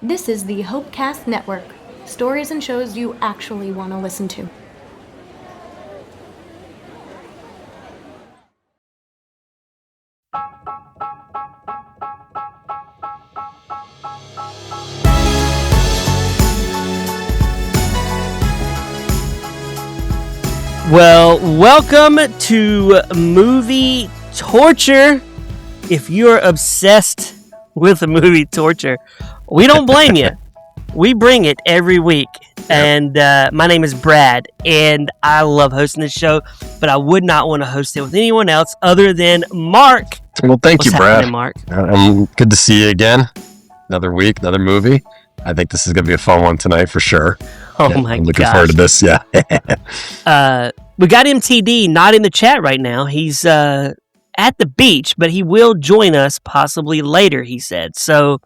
This is the Hopecast Network. Stories and shows you actually want to listen to. Well, welcome to Movie Torture. If you're obsessed with movie torture, we don't blame you. We bring it every week. And my name is Brad, and I love hosting this show, but I would not want to host it with anyone else other than Mark. Well, thank you, Brad. Mark? I'm good to see you again. Another week, another movie. I think this is going to be a fun one tonight for sure. Oh my I'm looking forward to this. Yeah. We got MTD not in the chat right now. He's at the beach, but he will join us possibly later, he said. So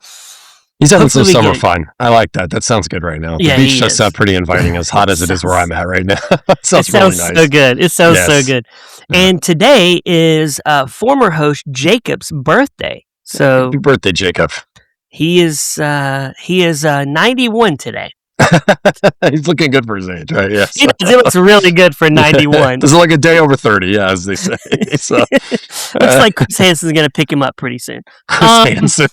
he's having some summer fun. I like that. That sounds good right now. Yeah, the beach does sound pretty inviting, as hot as it is where I'm at right now. It sounds really nice. So good. It sounds so good. And today is former host Jacob's birthday. So happy birthday, Jacob. He is 91 today. He's looking good for his age, right? Yes. He looks really good for 91. This is like a day over 30, yeah, as they say. So, looks like Chris Hansen's going to pick him up pretty soon. Chris Hansen.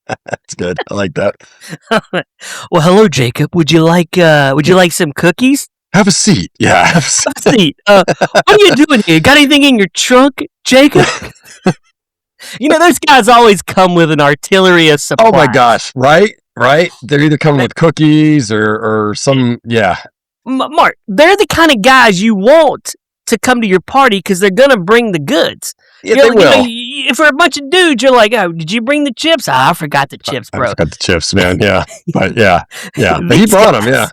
That's good. I like that. Well, hello, Jacob. Would you like some cookies? Have a seat. Yeah, have a seat. What are you doing here? Got anything in your trunk, Jacob? You know, those guys always come with an artillery of supplies. Oh my gosh, right? They're either coming with cookies or some, yeah. Mark, they're the kind of guys you want to come to your party because they're going to bring the goods. Yeah, they will. If for a bunch of dudes, you're like, oh, did you bring the chips? I forgot the chips, bro. I forgot the chips, man, yeah. But yeah. But he brought them, yeah.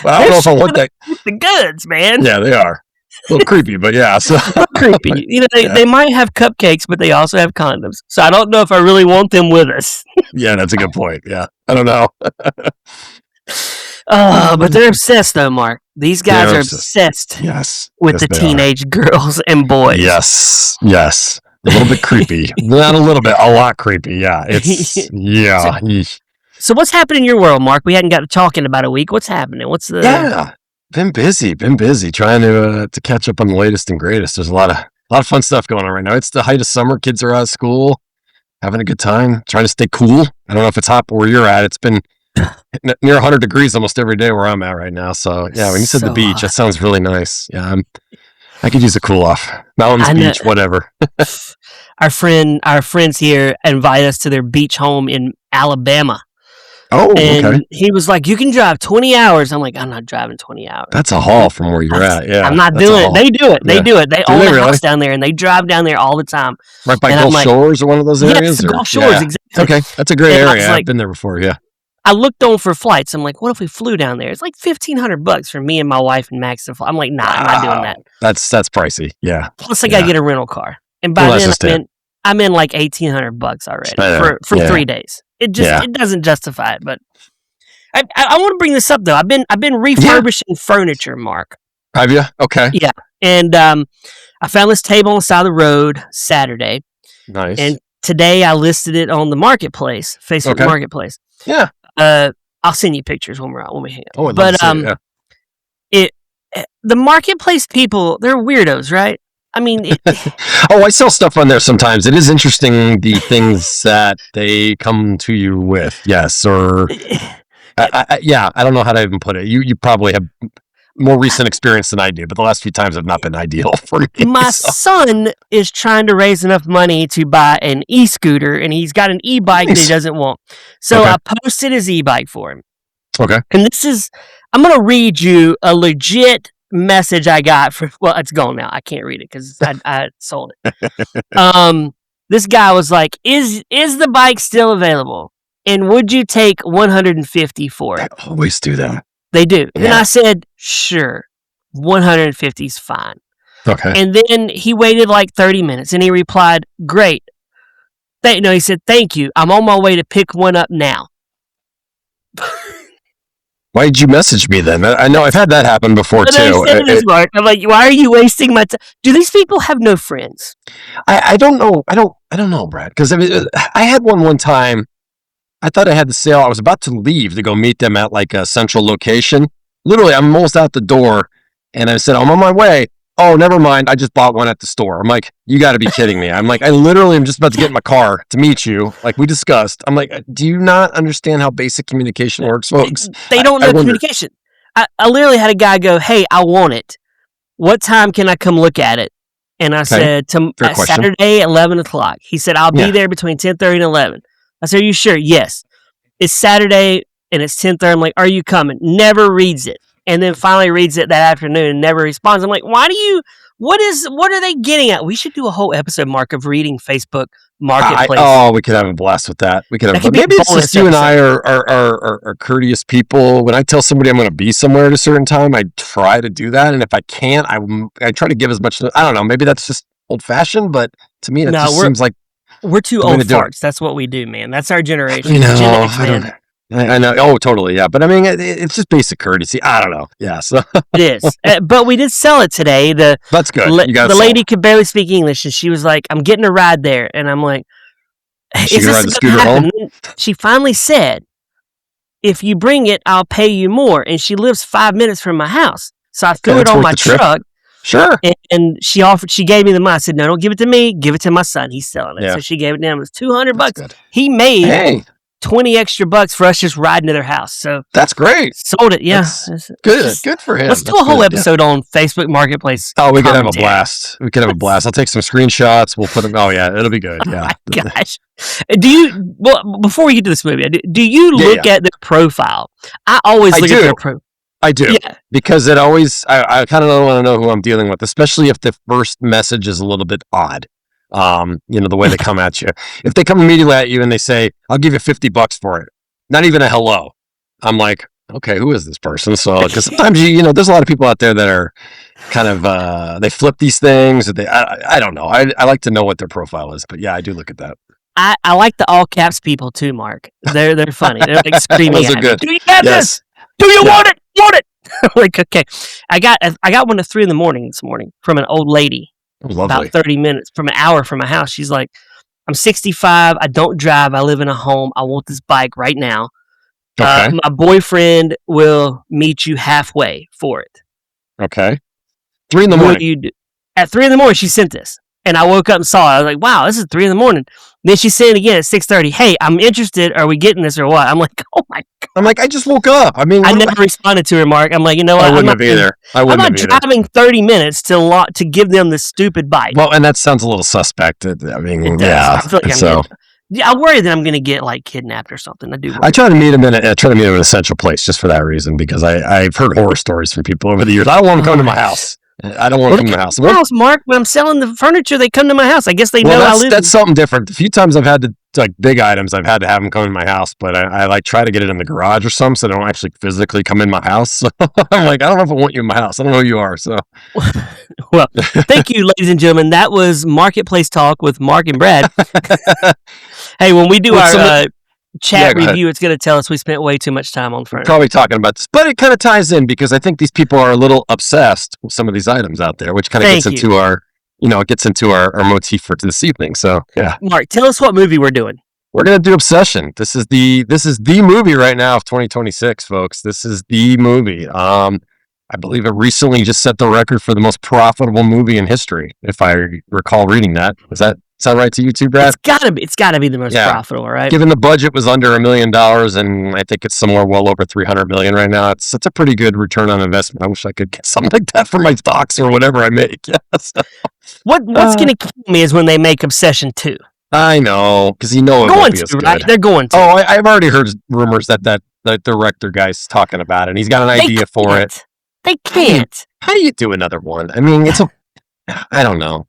Well, I don't know if I want that. The goods, man. Yeah, they are. A little creepy, but yeah. So. Creepy. You know, they might have cupcakes, but they also have condoms. So I don't know if I really want them with us. Yeah, that's a good point. Yeah. I don't know. But they're obsessed, though, Mark. These guys are obsessed with the teenage girls and boys. Yes. A little bit creepy. Not a little bit, a lot creepy. Yeah. It's, yeah. So what's happening in your world, Mark? We hadn't got to talk in about a week. What's happening? What's the... Yeah. Been busy trying to catch up on the latest and greatest. There's a lot of fun stuff going on right now. It's the height of summer. Kids are out of school, having a good time, trying to stay cool. I don't know if it's hot where you're at. It's been near 100 degrees almost every day where I'm at right now. So yeah, when you said the beach, hot. That sounds really nice. Yeah, I could use a cool off. Mountains, beach, whatever. Our friends here invite us to their beach home in Alabama. Oh, and okay. He was like, you can drive 20 hours. I'm like, I'm not driving 20 hours. That's a haul from where you're at. Yeah. I'm not doing it. They do it. They own a house down there and they drive down there all the time. Right by Gulf Shores or one of those areas? Yes, Gulf Shores, exactly. Okay. That's a great area. I've been there before. Yeah. I looked on for flights. I'm like, what if we flew down there? It's like $1,500 for me and my wife and Max to fly. I'm like, nah, I'm not doing that. That's pricey. Yeah. Plus I got to get a rental car. And by then I'm in like $1,800 already for 3 days. It doesn't justify it, but I want to bring this up though. I've been refurbishing furniture, Mark. Have you? Okay. Yeah, and I found this table on the side of the road Saturday. Nice. And today I listed it on the marketplace, Facebook Marketplace. Yeah. I'll send you pictures when we hang out. Oh, I'd love to see it, the marketplace people, they're weirdos, right? I mean, I sell stuff on there sometimes. It is interesting the things that they come to you with. Yes, or. I don't know how to even put it. You probably have more recent experience than I do, but the last few times have not been ideal for me. My son is trying to raise enough money to buy an e-scooter, and he's got an e-bike that he doesn't want. So I posted his e-bike for him. Okay. And I'm going to read you a legit message I got it's gone now. I can't read it because I sold it. This guy was like, is the bike still available? And would you take $150 for it? They always do that. They do. Yeah. And I said, sure, $150 is fine. Okay. And then he waited like 30 minutes and he replied, great. He said, thank you. I'm on my way to pick one up now. Why did you message me then? I know I've had that happen before too. Mark. I'm like, why are you wasting my time? Do these people have no friends? I don't know. I don't know, Brad. Because I had one time I thought I had the sale. I was about to leave to go meet them at like a central location. Literally, I'm almost out the door, and I said, I'm on my way. Oh, never mind. I just bought one at the store. I'm like, you got to be kidding me. I'm like, I literally am just about to get in my car to meet you, like we discussed. I'm like, do you not understand how basic communication works, folks? They don't know communication. I literally had a guy go, hey, I want it. What time can I come look at it? And I said, Saturday, 11 o'clock. He said, I'll be there between 10:30 and 11. I said, are you sure? Yes. It's Saturday, and it's 10:30. I'm like, are you coming? Never reads it. And then finally reads it that afternoon and never responds. I'm like, what are they getting at? We should do a whole episode, Mark, of reading Facebook Marketplace. We could have a blast with that. We could have. Maybe it's just you and I are courteous people. When I tell somebody I'm going to be somewhere at a certain time, I try to do that. And if I can't, I try to give as much. I don't know. Maybe that's just old fashioned, but to me, seems like we're too old farts. That's what we do, man. That's our generation. I know. Oh, totally. Yeah. But I mean, it's just basic courtesy. I don't know. Yeah. So it is. But we did sell it today. That's good. The lady could barely speak English, and she was like, I'm getting a ride there. And I'm like, is this ride the scooter home? She finally said, if you bring it, I'll pay you more. And she lives 5 minutes from my house. So I threw it on my truck. Sure. And she gave me the money. I said, no, don't give it to me. Give it to my son. He's selling it. Yeah. So she gave it to him. It was $200. Good. He made 20 extra bucks for us just riding to their house. So that's great. Sold it. Yeah. Good for him. Let's do a whole episode on Facebook Marketplace. Oh, we could have a blast. I'll take some screenshots. We'll put them. Oh yeah, it'll be good. Yeah. Oh my gosh. Before we get to this movie, do you look at the profile? I always look at their profile. I do, because it always, I kind of want to know who I'm dealing with, especially if the first message is a little bit odd. The way they come at you. If they come immediately at you and they say, I'll give you $50 for it, not even a hello, I'm like, okay, who is this person? So, because sometimes there's a lot of people out there that are kind of, they flip these things. Or I don't know. I like to know what their profile is, but yeah, I do look at that. I like the all caps people too, Mark. They're funny. They're like screaming at me. Do you have this? Do you want it? Want it? Like, okay. I got one at 3 a.m. this morning from an old lady. About 30 minutes from an hour from my house. She's like, I'm 65. I don't drive. I live in a home. I want this bike right now. Okay. My boyfriend will meet you halfway for it. Okay. 3 a.m. At 3 a.m, she sent this. And I woke up and saw it. I was like, wow, this is 3 a.m. Then she sent it again at 6:30. Hey, I'm interested. Are we getting this or what? I'm like, oh my God. I'm like, I just woke up. I mean, I never responded to her, Mark. I'm like, you know what? I wouldn't have either. I'm not driving 30 minutes to give them this stupid bike. Well, and that sounds a little suspect. I mean, yeah. I feel like I worry that I'm going to get like kidnapped or something. I try to meet him in a central place just for that reason, because I've heard horror stories from people over the years. I don't want them to come to my house. I don't want to come to my house. Mark, when I'm selling the furniture, they come to my house. I guess they know I live. That's something different. A few times I've had to, like big items, I've had to have them come to my house, but I like try to get it in the garage or something so they don't actually physically come in my house. So I'm like, I don't know if I want you in my house. I don't know who you are. So, well, thank you, ladies and gentlemen. That was Marketplace Talk with Mark and Brad. Hey, when we do our chat review, it's going to tell us we spent way too much time on furniture. Probably talking about this, but it kind of ties in because I think these people are a little obsessed with some of these items out there, which kind of gets into our motif for this evening. So yeah, Mark, tell us what movie we're doing. We're gonna do Obsession. This is the movie right now of 2026, folks. This is the movie. I believe it recently just set the record for the most profitable movie in history, if I recall reading that. Does that sound right to you too, Brad? It's gotta be the most profitable, right? Given the budget was under $1 million, and I think it's somewhere well over $300 million right now. It's a pretty good return on investment. I wish I could get something like that for my stocks or whatever I make. Yes. What's gonna kill me is when they make Obsession 2. I know, because it won't be as good. Right? They're going to. Oh, I've already heard rumors that the director guy's talking about it, and he's got an idea for it. They can't. How do you do another one? I mean, I don't know.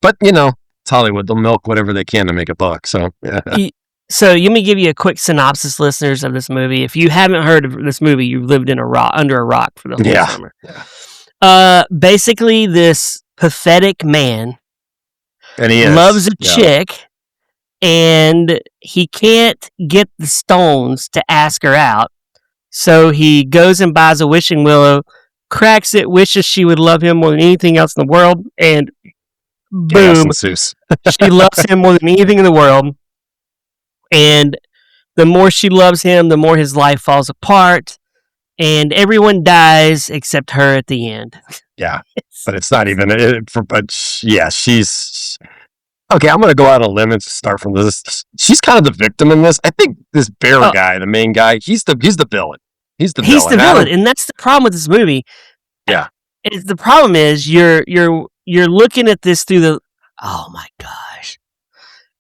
But, it's Hollywood. They'll milk whatever they can to make a buck. So, yeah. So, let me give you a quick synopsis, listeners, of this movie. If you haven't heard of this movie, you've lived under a rock for the whole summer. Yeah. Basically, this pathetic man loves a chick, and he can't get the stones to ask her out. So he goes and buys a wishing willow, cracks it, wishes she would love him more than anything else in the world, and boom, she loves him more than anything in the world. And the more she loves him, the more his life falls apart, and everyone dies except her at the end. Yeah, but it's not even. She's okay. I'm gonna go out on a limb and start from this. She's kind of the victim in this. I think this bear guy, the main guy, he's the villain. He's the villain, and that's the problem with this movie. Yeah, the problem is you're looking at this through the. Oh my gosh,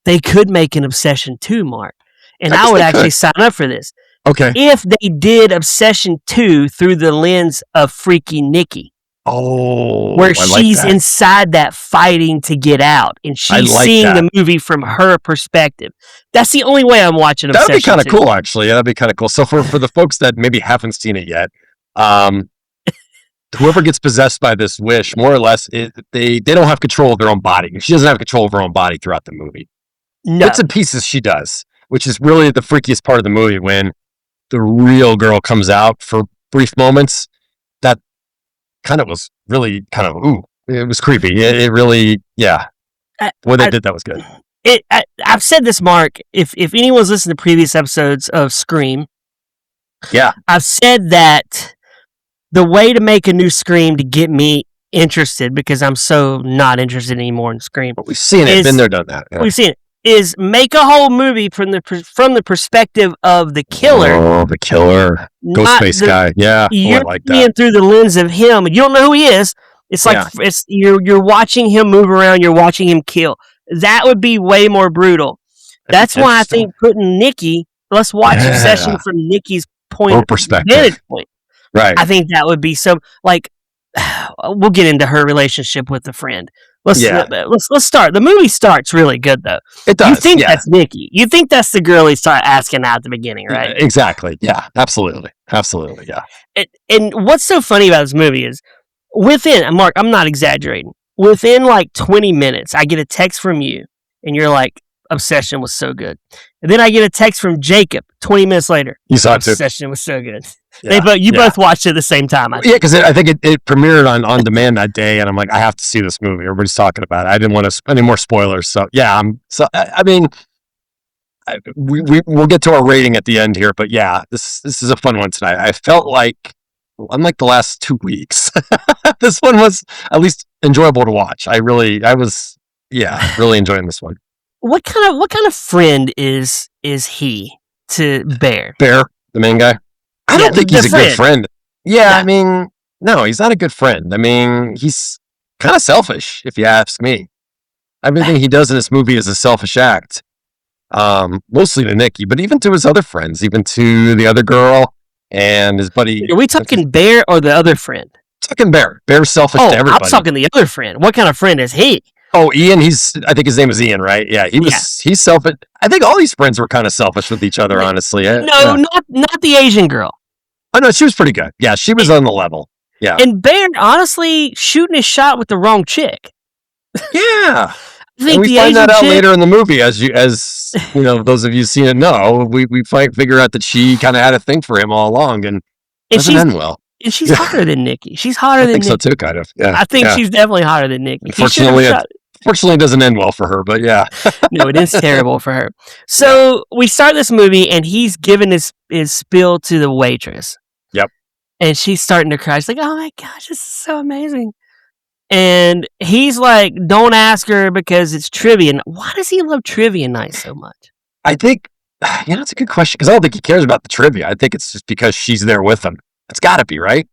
they could make an Obsession 2, Mark, and I would actually sign up for this. Okay, if they did Obsession 2 through the lens of Freaky Nikki. Oh, where she's inside that fighting to get out, and she's seeing the movie from her perspective. That's the only way I'm watching Obsession. That'd be kind of cool, actually. Yeah, that'd be kind of cool. So for the folks that maybe haven't seen it yet, whoever gets possessed by this wish, more or less, they don't have control of their own body. She doesn't have control of her own body throughout the movie. No. Bits and pieces she does, which is really the freakiest part of the movie when the real girl comes out for brief moments. That kind of was really it was creepy. It really, yeah. What they did, that was good. I've said this, Mark, if anyone's listened to previous episodes of Scream, yeah, I've said that the way to make a new Scream to get me interested, because I'm so not interested anymore in Scream. But we've seen it, been there, done that. Yeah. We've seen it. Is make a whole movie from the perspective of the killer. Oh, the killer, Ghostface guy. Yeah, you're I like seeing that. through the lens of him, and you don't know who he is. It's like you're watching him move around. You're watching him kill. That would be way more brutal. That's why I think putting Nikki. Let's watch Obsession from Nikki's perspective. Point. Right. I think that would be so. Like, we'll get into her relationship with the friend. Let's start. The movie starts really good, though. It does. You think that's Nikki. You think that's the girl he started asking out at the beginning, right? Yeah, exactly. Yeah, absolutely. Absolutely, yeah. And what's so funny about this movie is, Mark, I'm not exaggerating, within like 20 minutes, I get a text from you, and you're like, Obsession was so good. And then I get a text from Jacob 20 minutes later. You saw it too. Obsession was so good. Yeah, both watched it at the same time. Yeah, because I think it premiered on demand that day, and I'm like, I have to see this movie. Everybody's talking about it. I didn't want to any more spoilers, so yeah. We'll get to our rating at the end here, but yeah, this is a fun one tonight. I felt like, unlike the last 2 weeks, this one was at least enjoyable to watch. I was really enjoying this one. What kind of friend is he to Bear? Bear, the main guy. I don't think he's a good friend. Yeah, I mean, no, he's not a good friend. I mean, he's kind of selfish, if you ask me. Everything he does in this movie is a selfish act. Mostly to Nikki, but even to his other friends, even to the other girl and his buddy. Are we talking Bear or the other friend? Talking Bear. Bear's selfish to everybody. I'm talking the other friend. What kind of friend is he? Oh, Ian, I think his name is Ian, right? Yeah, he's selfish. I think all these friends were kind of selfish with each other, honestly. Not the Asian girl. Oh, no, she was pretty good. Yeah, she was on the level. Yeah. And Bear, honestly, shooting his shot with the wrong chick. Yeah. I think we find that out later in the movie, as you know, those of you seen it know. We figure out that she kind of had a thing for him all along, and it doesn't end well. And she's hotter than Nikki. She's hotter than Nikki. I think so too, kind of. Yeah. I think she's definitely hotter than Nikki. Fortunately, it doesn't end well for her, but yeah. No, it is terrible for her. So we start this movie, and he's giving his spill to the waitress. Yep. And she's starting to cry. She's like, oh my gosh, this is so amazing. And he's like, don't ask her because it's trivia. Why does he love trivia night so much? I think, it's a good question, because I don't think he cares about the trivia. I think it's just because she's there with him. It's got to be, right?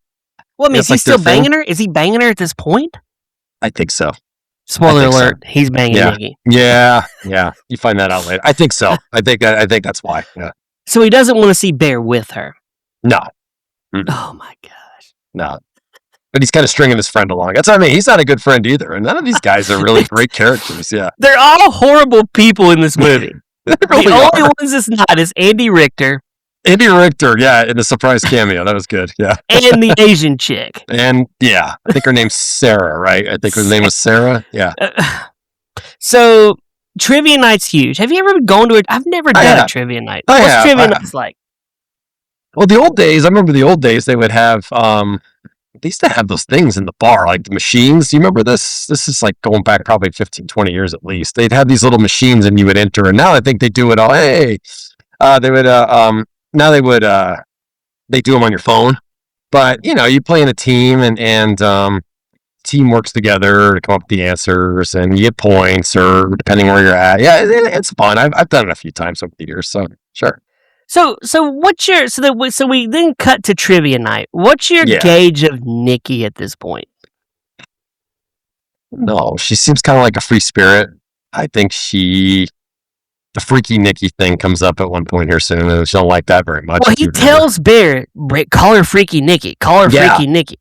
Well, I mean, is he still banging her? Is he banging her at this point? I think so. Spoiler alert, he's banging Nikki. Yeah. You find that out later. I think so. I think that's why. Yeah. So he doesn't want to see Bear with her. No. Oh my gosh. No. But he's kind of stringing his friend along. That's what I mean. He's not a good friend either. And none of these guys are really great characters. Yeah. They're all horrible people in this movie. The only ones that's not is Andy Richter. Andy Richter, yeah, in a surprise cameo. That was good, yeah. And the Asian chick. And, yeah, I think her name's Sarah, right? I think her name was Sarah, yeah. So, trivia night's huge. Have you ever gone to it? I've never done a trivia night. What's trivia nights like? Well, I remember the old days, they would have, they used to have those things in the bar, like the machines. Do you remember this? This is like going back probably 15, 20 years at least. They'd have these little machines and you would enter, and now I think they do it all, hey, They would now they do them on your phone, but you play in a team and team works together to come up with the answers and you get points or depending where you're at. Yeah, it's fun. I've done it a few times over the years, so sure. So we then cut to trivia night. What's your gauge of Nikki at this point? No, she seems kind of like a free spirit. I think the freaky Nikki thing comes up at one point here soon, and she don't like that very much. Well, he tells Bear, call her freaky Nikki. Call her freaky Nikki.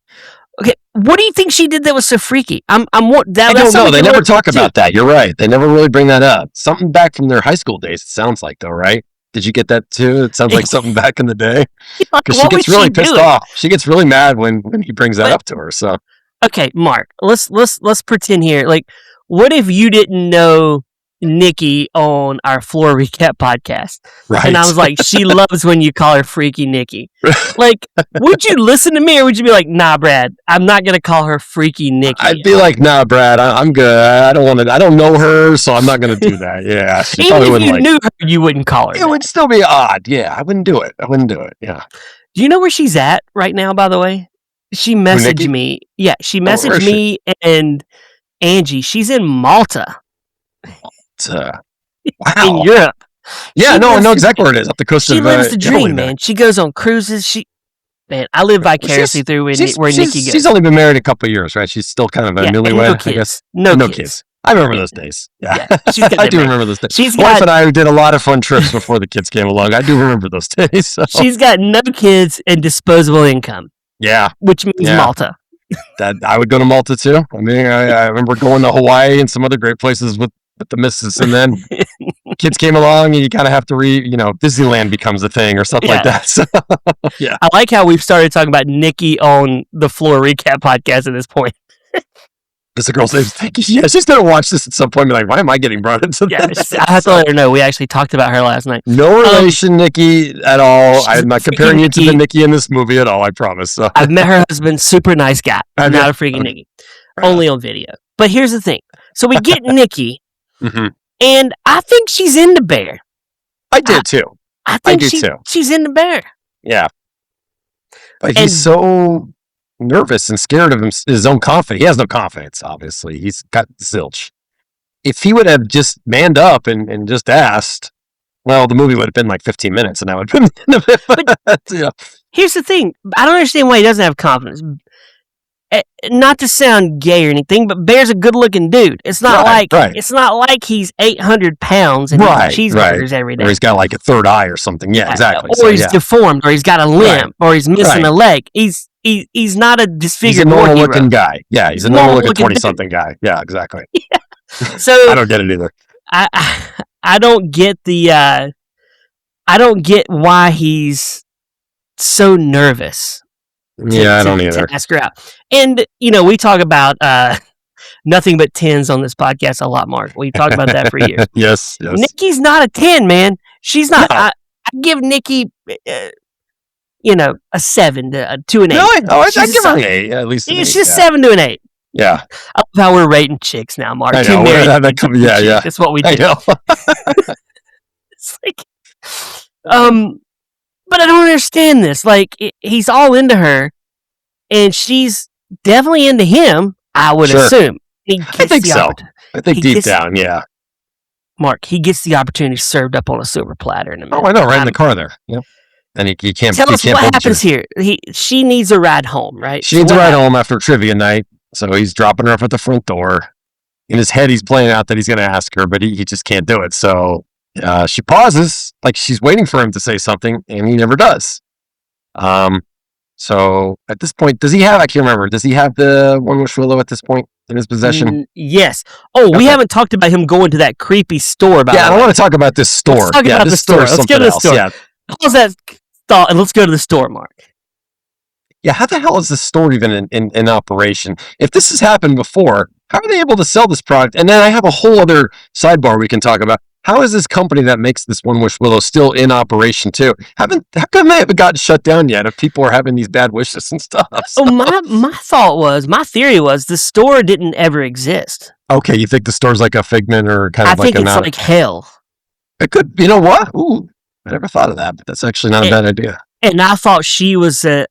Okay, what do you think she did that was so freaky? I don't know. They never talk about that. You're right. They never really bring that up. Something back from their high school days. It sounds like though, right? Did you get that too? It sounds like something back in the day. Because she gets really pissed off. She gets really mad when he brings that up to her. So okay, Mark, let's pretend here. Like, what if you didn't know Nikki on our Floor Recap podcast? Right. And I was like, she loves when you call her freaky Nikki. Like, would you listen to me or would you be like, nah, Brad, I'm not going to call her freaky Nikki? I'd be like, nah, Brad, I'm good. I don't know her, so I'm not going to do that. Yeah. Even if you knew her, you wouldn't call her. It would still be odd. Yeah. I wouldn't do it. Yeah. Do you know where she's at right now, by the way? She messaged me. Yeah. She messaged me and Angie. She's in Malta. Wow. In Europe. Yeah, I know exactly where it is. Up the coast of She lives the dream, man. She goes on cruises. I live vicariously through where Nikki goes. She's only been married a couple of years, right? She's still kind of a newlywed, I guess. No kids. I remember those days. Yeah. I do remember those days. My wife and I did a lot of fun trips before the kids came along. I do remember those days. So. She's got no kids and disposable income. Yeah. Which means Malta. That I would go to Malta too. I mean, I remember going to Hawaii and some other great places with the missus, and then kids came along and you kind of have to Disneyland becomes a thing or something like that. So, yeah. I like how we've started talking about Nikki on the Floor Recap podcast at this point. Because the girl's she's going to watch this at some point and be like, why am I getting brought into this? I have to let her know. We actually talked about her last night. No relation, Nikki, at all. I'm not comparing you to the Nikki in this movie at all, I promise. So. I've met her husband, super nice guy. Not a freaking Nikki. Only on video. But here's the thing. So we get Nikki, and I think she's into Bear. I did too. I think she's into Bear. Yeah. But he's so nervous and scared of his own confidence. He has no confidence, obviously. He's got zilch. If he would have just manned up and just asked, well, the movie would have been like 15 minutes and that would have been the end of it. But, here's the thing. I don't understand why he doesn't have confidence. Not to sound gay or anything, but Bear's a good-looking dude. It's not it's not like he's 800 pounds and eating cheeseburgers every day. Or he's got like a third eye or something. Yeah, exactly. Or he's deformed, or he's got a limp, or he's missing a leg. He's not a disfigured He's a normal-looking guy. Yeah, he's a normal-looking 20-something guy. Yeah, exactly. Yeah. So I don't get it either. I don't get I don't get why he's so nervous. I don't either. To ask her out. And, we talk about nothing but 10s on this podcast a lot, Mark. We talk about that for years. Yes. Nikki's not a 10, man. She's not. No. I give Nikki, a 7 to 2 and 8. No, I give her an 8, at least. It's just 7 to an 8. Yeah. I love how we're rating chicks now, Mark. I know. Yeah. That's what we do. I know. It's like, but I don't understand this. Like, he's all into her, and she's definitely into him, I would assume. I think so. I think deep down, yeah. Mark, he gets the opportunity served up on a silver platter in a minute. Oh, I know, right in the car there. Yep. And he can't. Tell us what happens here. She needs a ride home, right? She needs a ride home after trivia night, so he's dropping her off at the front door. In his head, he's playing out that he's going to ask her, but he just can't do it. So she pauses, like she's waiting for him to say something, and he never does. So at this point, does he have? I can't remember. Does he have the one Wish Willow at this point in his possession? Yes. Oh, we haven't talked about him going to that creepy store. I want to talk about this store. Let's talk about the store. Let's go to the store. Yeah. How's that thought? And let's go to the store, Mark. Yeah, how the hell is this store even in operation? If this has happened before, how are they able to sell this product? And then I have a whole other sidebar we can talk about. How is this company that makes this One Wish Willow still in operation too? How come they haven't gotten shut down yet if people are having these bad wishes and stuff? So. Oh, my theory was the store didn't ever exist. Okay, you think the store's like a figment or kind of like I think it's like hell. It could, you know what? Ooh, I never thought of that, but that's actually not a bad idea. And I thought she was a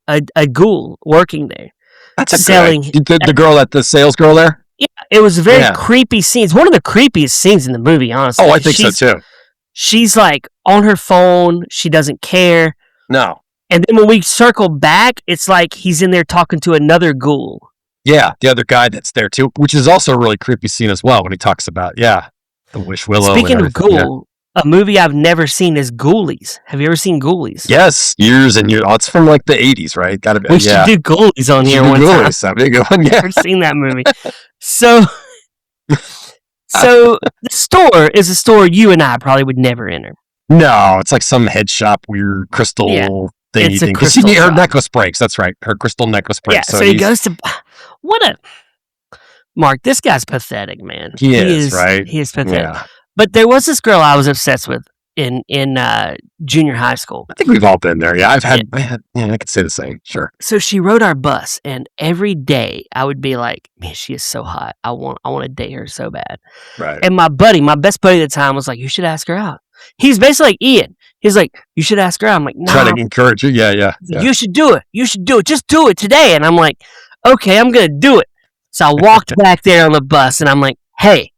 ghoul working there. That's a selling the girl at the sales girl there. Yeah, it was a very creepy scene. It's one of the creepiest scenes in the movie, honestly. Oh, I think so too. She's like on her phone. She doesn't care. No. And then when we circle back, it's like he's in there talking to another ghoul. Yeah, the other guy that's there too, which is also a really creepy scene as well when he talks about the Wish Willow. Speaking of ghoul, a movie I've never seen is Ghoulies. Have you ever seen Ghoulies? Yes, years and years. Oh, it's from like the 80s, right? Gotta be. We should do Ghoulies on here one time. That'd be a good one. Yeah. I've never seen that movie. So the store is a store you and I probably would never enter. No, it's like some head shop, weird crystal thing. It's a crystal her shop. necklace breaks. That's right. Her crystal necklace breaks. Yeah, so he goes to... Mark, this guy's pathetic, man. He is, right? He is pathetic. Yeah. But there was this girl I was obsessed with in junior high school. I think we've all been there. Yeah, I could say the same. Sure. So she rode our bus, and every day I would be like, man, she is so hot. I want to date her so bad. Right. And my best buddy at the time was like, you should ask her out. He's basically like Ian. He's like, you should ask her out. I'm like, nah. Try to encourage you. Yeah. You should do it. You should do it. Just do it today. And I'm like, okay, I'm going to do it. So I walked back there on the bus, and I'm like, hey,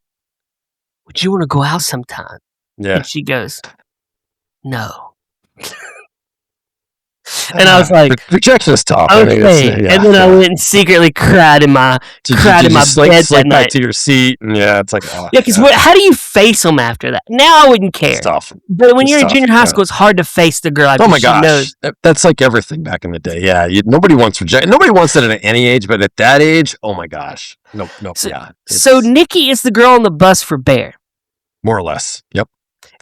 would you want to go out sometime? Yeah. And she goes, no. And I was like, rejection is tough. Okay. And then I went and secretly cried in my bed that night. Back to your seat, and it's like, because how do you face them after that? Now I wouldn't care. It's tough. But when you're in junior high school, it's hard to face the girl. Oh my gosh, that's like everything back in the day. Yeah, nobody wants rejection. Nobody wants it at any age, but at that age, oh my gosh, no. So Nikki is the girl on the bus for Bear, more or less. Yep.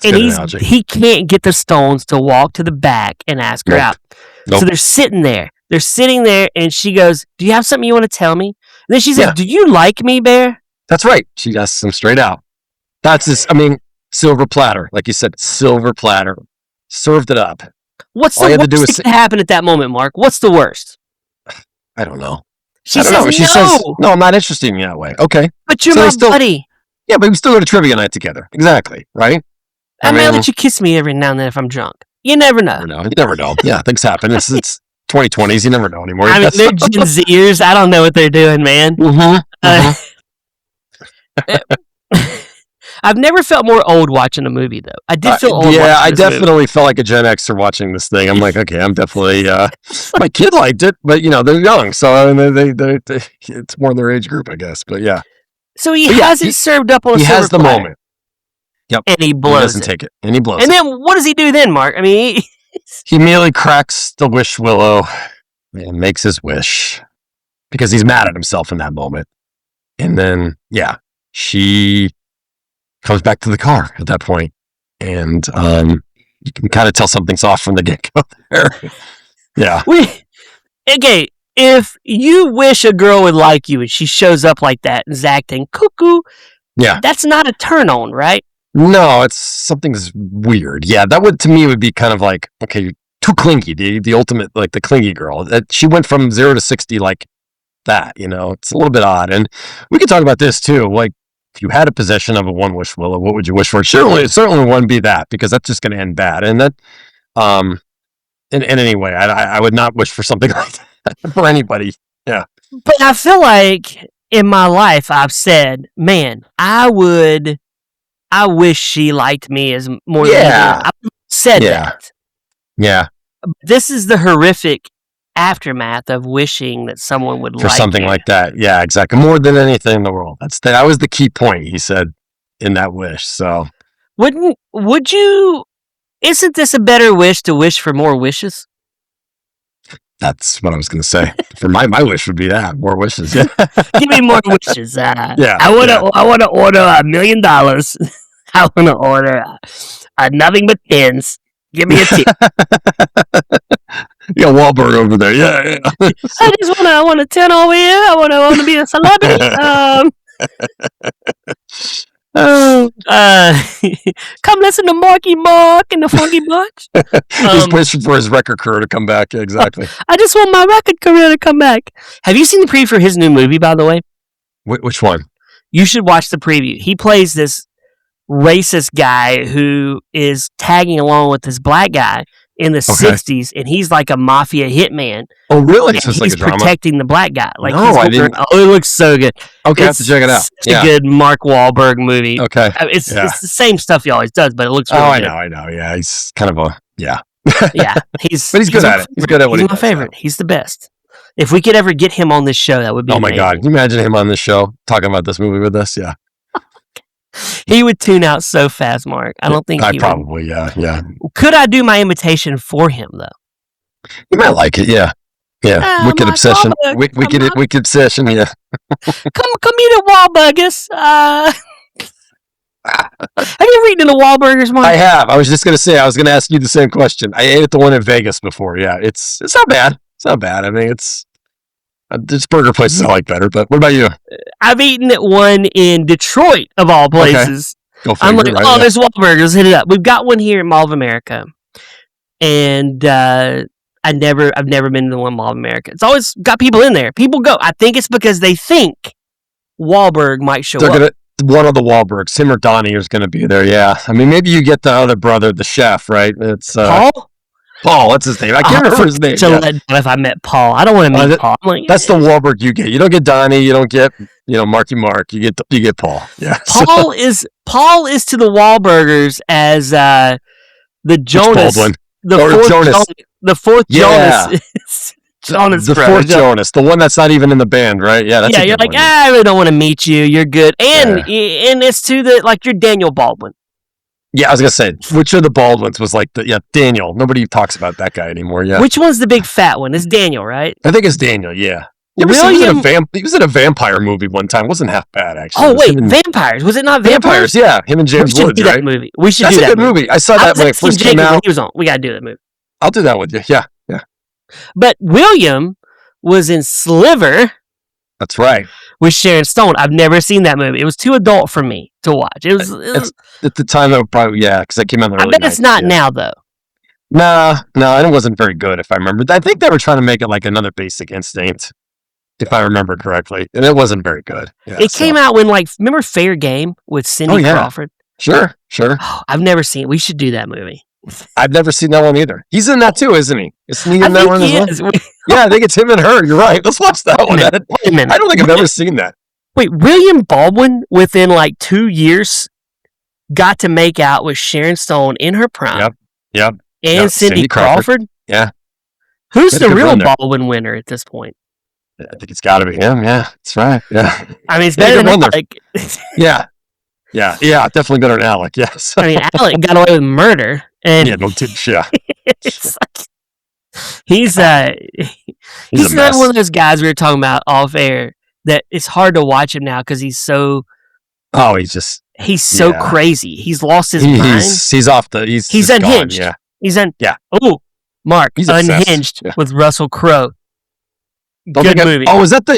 And he can't get the Stones to walk to the back and ask her out. Nope. So they're sitting there. And she goes, do you have something you want to tell me? And then she said, do you like me, Bear? That's right. She asks him straight out. That's silver platter. Like you said, silver platter. Served it up. What's the worst thing to happen at that moment, Mark? What's the worst? I don't know. She says, no, I'm not interested in you that way. Okay. But you're my buddy. Yeah, but we still go to trivia night together. Exactly. Right? I may let you kiss me every now and then if I'm drunk. You never know. You never know. Yeah, things happen. It's 2020s. You never know anymore. I mean, they're Gen Zers. I don't know what they're doing, man. I've never felt more old watching a movie, though. I did feel old. Yeah, I definitely felt like a Gen Xer watching this thing. I'm like, okay, I'm definitely. My kid liked it, but they're young, so they it's more their age group, I guess. But yeah. So he has it served up on a silver platter. He has the moment. Yep. And he blows. He doesn't take it. And he blows. And then what does he do then, Mark? I mean, he immediately cracks the Wish Willow and makes his wish because he's mad at himself in that moment. And then, she comes back to the car at that point, and you can kind of tell something's off from the get-go there. Yeah. Okay, if you wish a girl would like you and she shows up like that and is acting cuckoo, that's not a turn on, right? No, something's weird. Yeah, that would be kind of like, okay, too clingy, the ultimate, like the clingy girl. She went from 0 to 60 like that, it's a little bit odd. And we could talk about this too. Like, if you had a possession of a one Wish Willow, what would you wish for? Certainly wouldn't be that, because that's just going to end bad. And that, in any way, I would not wish for something like that for anybody. Yeah. But I feel like in my life, I've said, man, I wish she liked me as more than I said that. Yeah. This is the horrific aftermath of wishing that someone would for something like that. Yeah, exactly. More than anything in the world. That was the key point he said in that wish. So would you? Isn't this a better wish to wish for more wishes? That's what I was going to say. For my wish would be that more wishes. Yeah. Give me more wishes. I want to order $1 million. I want to order nothing but tens. Give me a tip. You got Wahlberg over there. Yeah. I want a 10 over here. I want to be a celebrity. Come listen to Marky Mark and the Funky Bunch. He's wishing for his record career to come back. Yeah, exactly. I just want my record career to come back. Have you seen the preview for his new movie, by the way? Which one? You should watch the preview. He plays this racist guy who is tagging along with this black guy in the 60s, and he's like a mafia hitman. Oh, really? And So it's he's like a drama? protecting the black guy. Like, No, I he's didn't. Oh, it looks so good. Okay, I have to check it out. Such a good Mark Wahlberg movie. Okay. It's the same stuff he always does, but it looks really good. I know. Yeah, he's kind of a, yeah. Yeah. But he's good at it. He's good at what he does. He's my favorite. He's the best. If we could ever get him on this show, that would be amazing. God. Can you imagine him on this show talking about this movie with us? Yeah. He would tune out so fast, Mark. I don't think he would. Probably, yeah. Could I do my imitation for him, though? You might like it, yeah. Yeah. Wicked obsession. Wicked obsession, yeah. Come eat at Wahlburgers. Have you ever eaten at the Wahlburgers, Mark? I have. I was just going to say, I was going to ask you the same question. I ate at the one in Vegas before, yeah. It's not bad. It's not bad. I mean, there's burger places I like better, but what about you? I've eaten at one in Detroit, of all places. Okay. Go figure, I'm like, right? there's Wahlburgers. Hit it up. We've got one here in Mall of America, and I've never been to the one in Mall of America. It's always got people in there. People go. I think it's because they think Wahlberg might show up. One of the Wahlbergs, him or Donnie, is going to be there. Yeah, I mean, maybe you get the other brother, the chef, right? It's Paul. Paul, that's his name. I can't remember his name. If I met Paul, I don't want to meet Paul. That's the Wahlberg you get. You don't get Donnie. You don't get Marky Mark. You get Paul. Yeah. Paul is to the Wahlburgers as the Jonas, the fourth Jonas. Jonas, the fourth Jonas, the one that's not even in the band, right? Yeah, that's you're like, I really don't want to meet you. You're good, and it's to you're Daniel Baldwin. Yeah, I was gonna say, which of the Baldwins was like Daniel? Nobody talks about that guy anymore. Yeah, which one's the big fat one? It's Daniel, right? I think it's Daniel. Yeah. He was in a vampire movie one time. It wasn't half bad, actually. Oh wait, vampires? Was it not vampires? Yeah, him and James Woods, right? That movie. We should do that. That's a good movie. I saw that when it first came out. He was on. We gotta do that movie. I'll do that with you. Yeah. But William was in Sliver. That's right. With Sharon Stone. I've never seen that movie. It was too adult for me to watch. It was at the time. That would probably because that came out in the early 90s. I bet it's not now though. No, and it wasn't very good if I remember. I think they were trying to make it like another Basic Instinct, if I remember correctly, and it wasn't very good. Yeah, it came out when remember Fair Game with Cindy Crawford? Sure. Oh, I've never seen it. We should do that movie. I've never seen that one either. He's in that too, isn't he? Isn't he in that one as well? Yeah, I think it's him and her. You're right. Let's watch that one. Wait a minute. I don't think I've ever seen that. Wait, William Baldwin within 2 years got to make out with Sharon Stone in her prime. Yep. And Cindy Crawford? Yeah. Who's the real Baldwin winner at this point? I think it's got to be him. Yeah, that's right. Yeah. I mean, it's better than Alec. Yeah, definitely better than Alec. Yes. I mean, Alec got away with murder. And he's another one of those guys we were talking about off air that it's hard to watch him now because he's so. Oh, he's so crazy. He's lost his mind. He's off the. He's unhinged. Gone, yeah. He's Oh, Mark, he's Unhinged with Russell Crowe. Good movie. Oh, is that the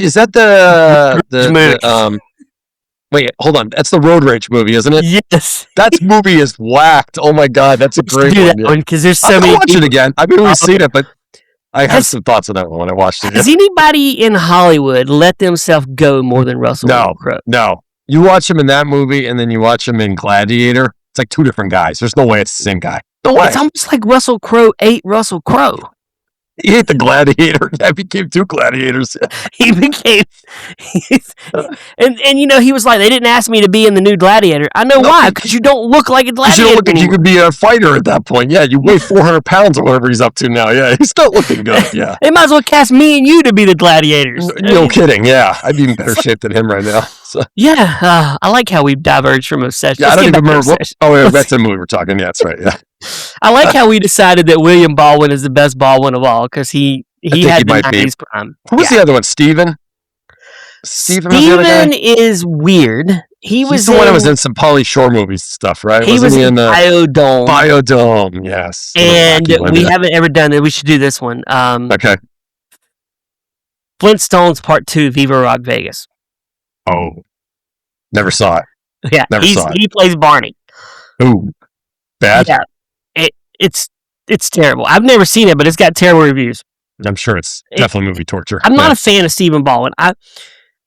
Wait, hold on. That's the Road Rage movie, isn't it? Yes. That movie is whacked. Oh my god, that's a great one. Because there's so many. I'll watch it again. I've never seen it, but I have some thoughts on that one when I watched it. Has anybody in Hollywood let themselves go more than Russell Crowe? No. You watch him in that movie, and then you watch him in Gladiator. It's like two different guys. There's no way it's the same guy. No way. It's almost like Russell Crowe ate Russell Crowe. He ate the gladiator. That became two gladiators. He became, and he was like, they didn't ask me to be in the new Gladiator. I know why, because you don't look like a gladiator. You don't look like you could be a fighter at that point. Yeah, you weigh 400 pounds or whatever he's up to now. Yeah, he's not looking good. Yeah, they might as well cast me and you to be the gladiators. No kidding. Yeah, I'd be in better shape than him right now. So. Yeah, I like how we've diverged from Obsession. Yeah, I don't even remember. Back to the movie we're talking. Yeah, that's right. Yeah. I like how we decided that William Baldwin is the best Baldwin of all because he had the 90s prime. Who was the other one? Steven Steven is weird. He's the one that was in some Pauly Shore movies stuff, right? Wasn't he in Biodome. Biodome, yes. And we haven't ever done it. We should do this one. Okay. Flintstones Part 2, Viva Rock Vegas. Oh. Never saw it. Yeah. He plays Barney. Ooh. Bad? Yeah. It's terrible. I've never seen it, but it's got terrible reviews. I'm sure it's definitely movie torture. I'm not a fan of Stephen Baldwin.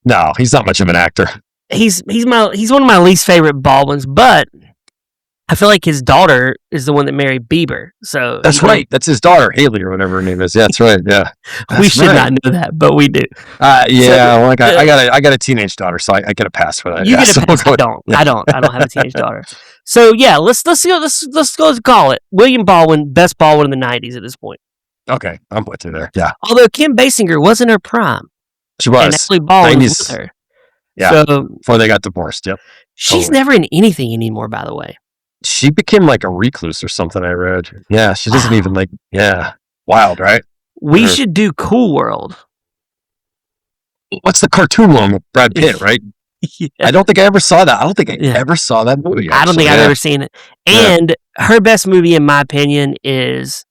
No, he's not much of an actor. He's one of my least favorite Baldwins, but I feel like his daughter is the one that married Bieber. So That's right. That's his daughter, Haley, or whatever her name is. Yeah, that's right. Yeah, we should not know that, but we do. Yeah, well, I got a teenage daughter, so I get a pass for that. You get a pass. I don't have a teenage daughter. So yeah, let's go call it William Baldwin, best Baldwin in the '90s at this point. Okay, I'm with you there. Yeah. Although Kim Basinger was in her prime, She was. and Ashley Baldwin was with her. Yeah. So before they got divorced. Yep. She's never in anything anymore, by the way. She became like a recluse or something, I read. Yeah, she doesn't even like, wild, right? We should do Cool World. What's the cartoon one with Brad Pitt, right? Yeah. I don't think I ever saw that. I don't think I ever saw that movie. I don't think I've ever seen it. And her best movie, in my opinion, is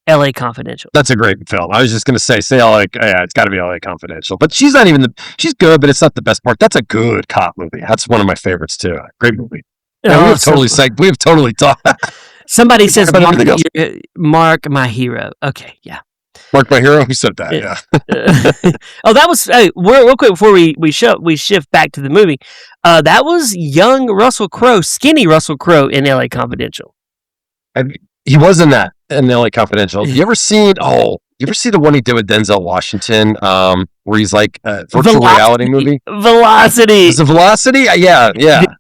L.A. Confidential. That's a great film. I was just going to say LA, it's got to be LA Confidential. But she's not even she's good, but it's not the best part. That's a good cop movie. That's one of my favorites, too. Great movie. Yeah, we have totally talked. Somebody says, Mark, my hero. Okay, yeah. Mark, my hero? Who said that? Yeah. That was, real quick before we shift back to the movie. That was young Russell Crowe, skinny Russell Crowe in LA Confidential. He was in that, in LA Confidential. You ever see the one he did with Denzel Washington, where he's like a virtual reality movie? Velocity. Is it Velocity? Yeah.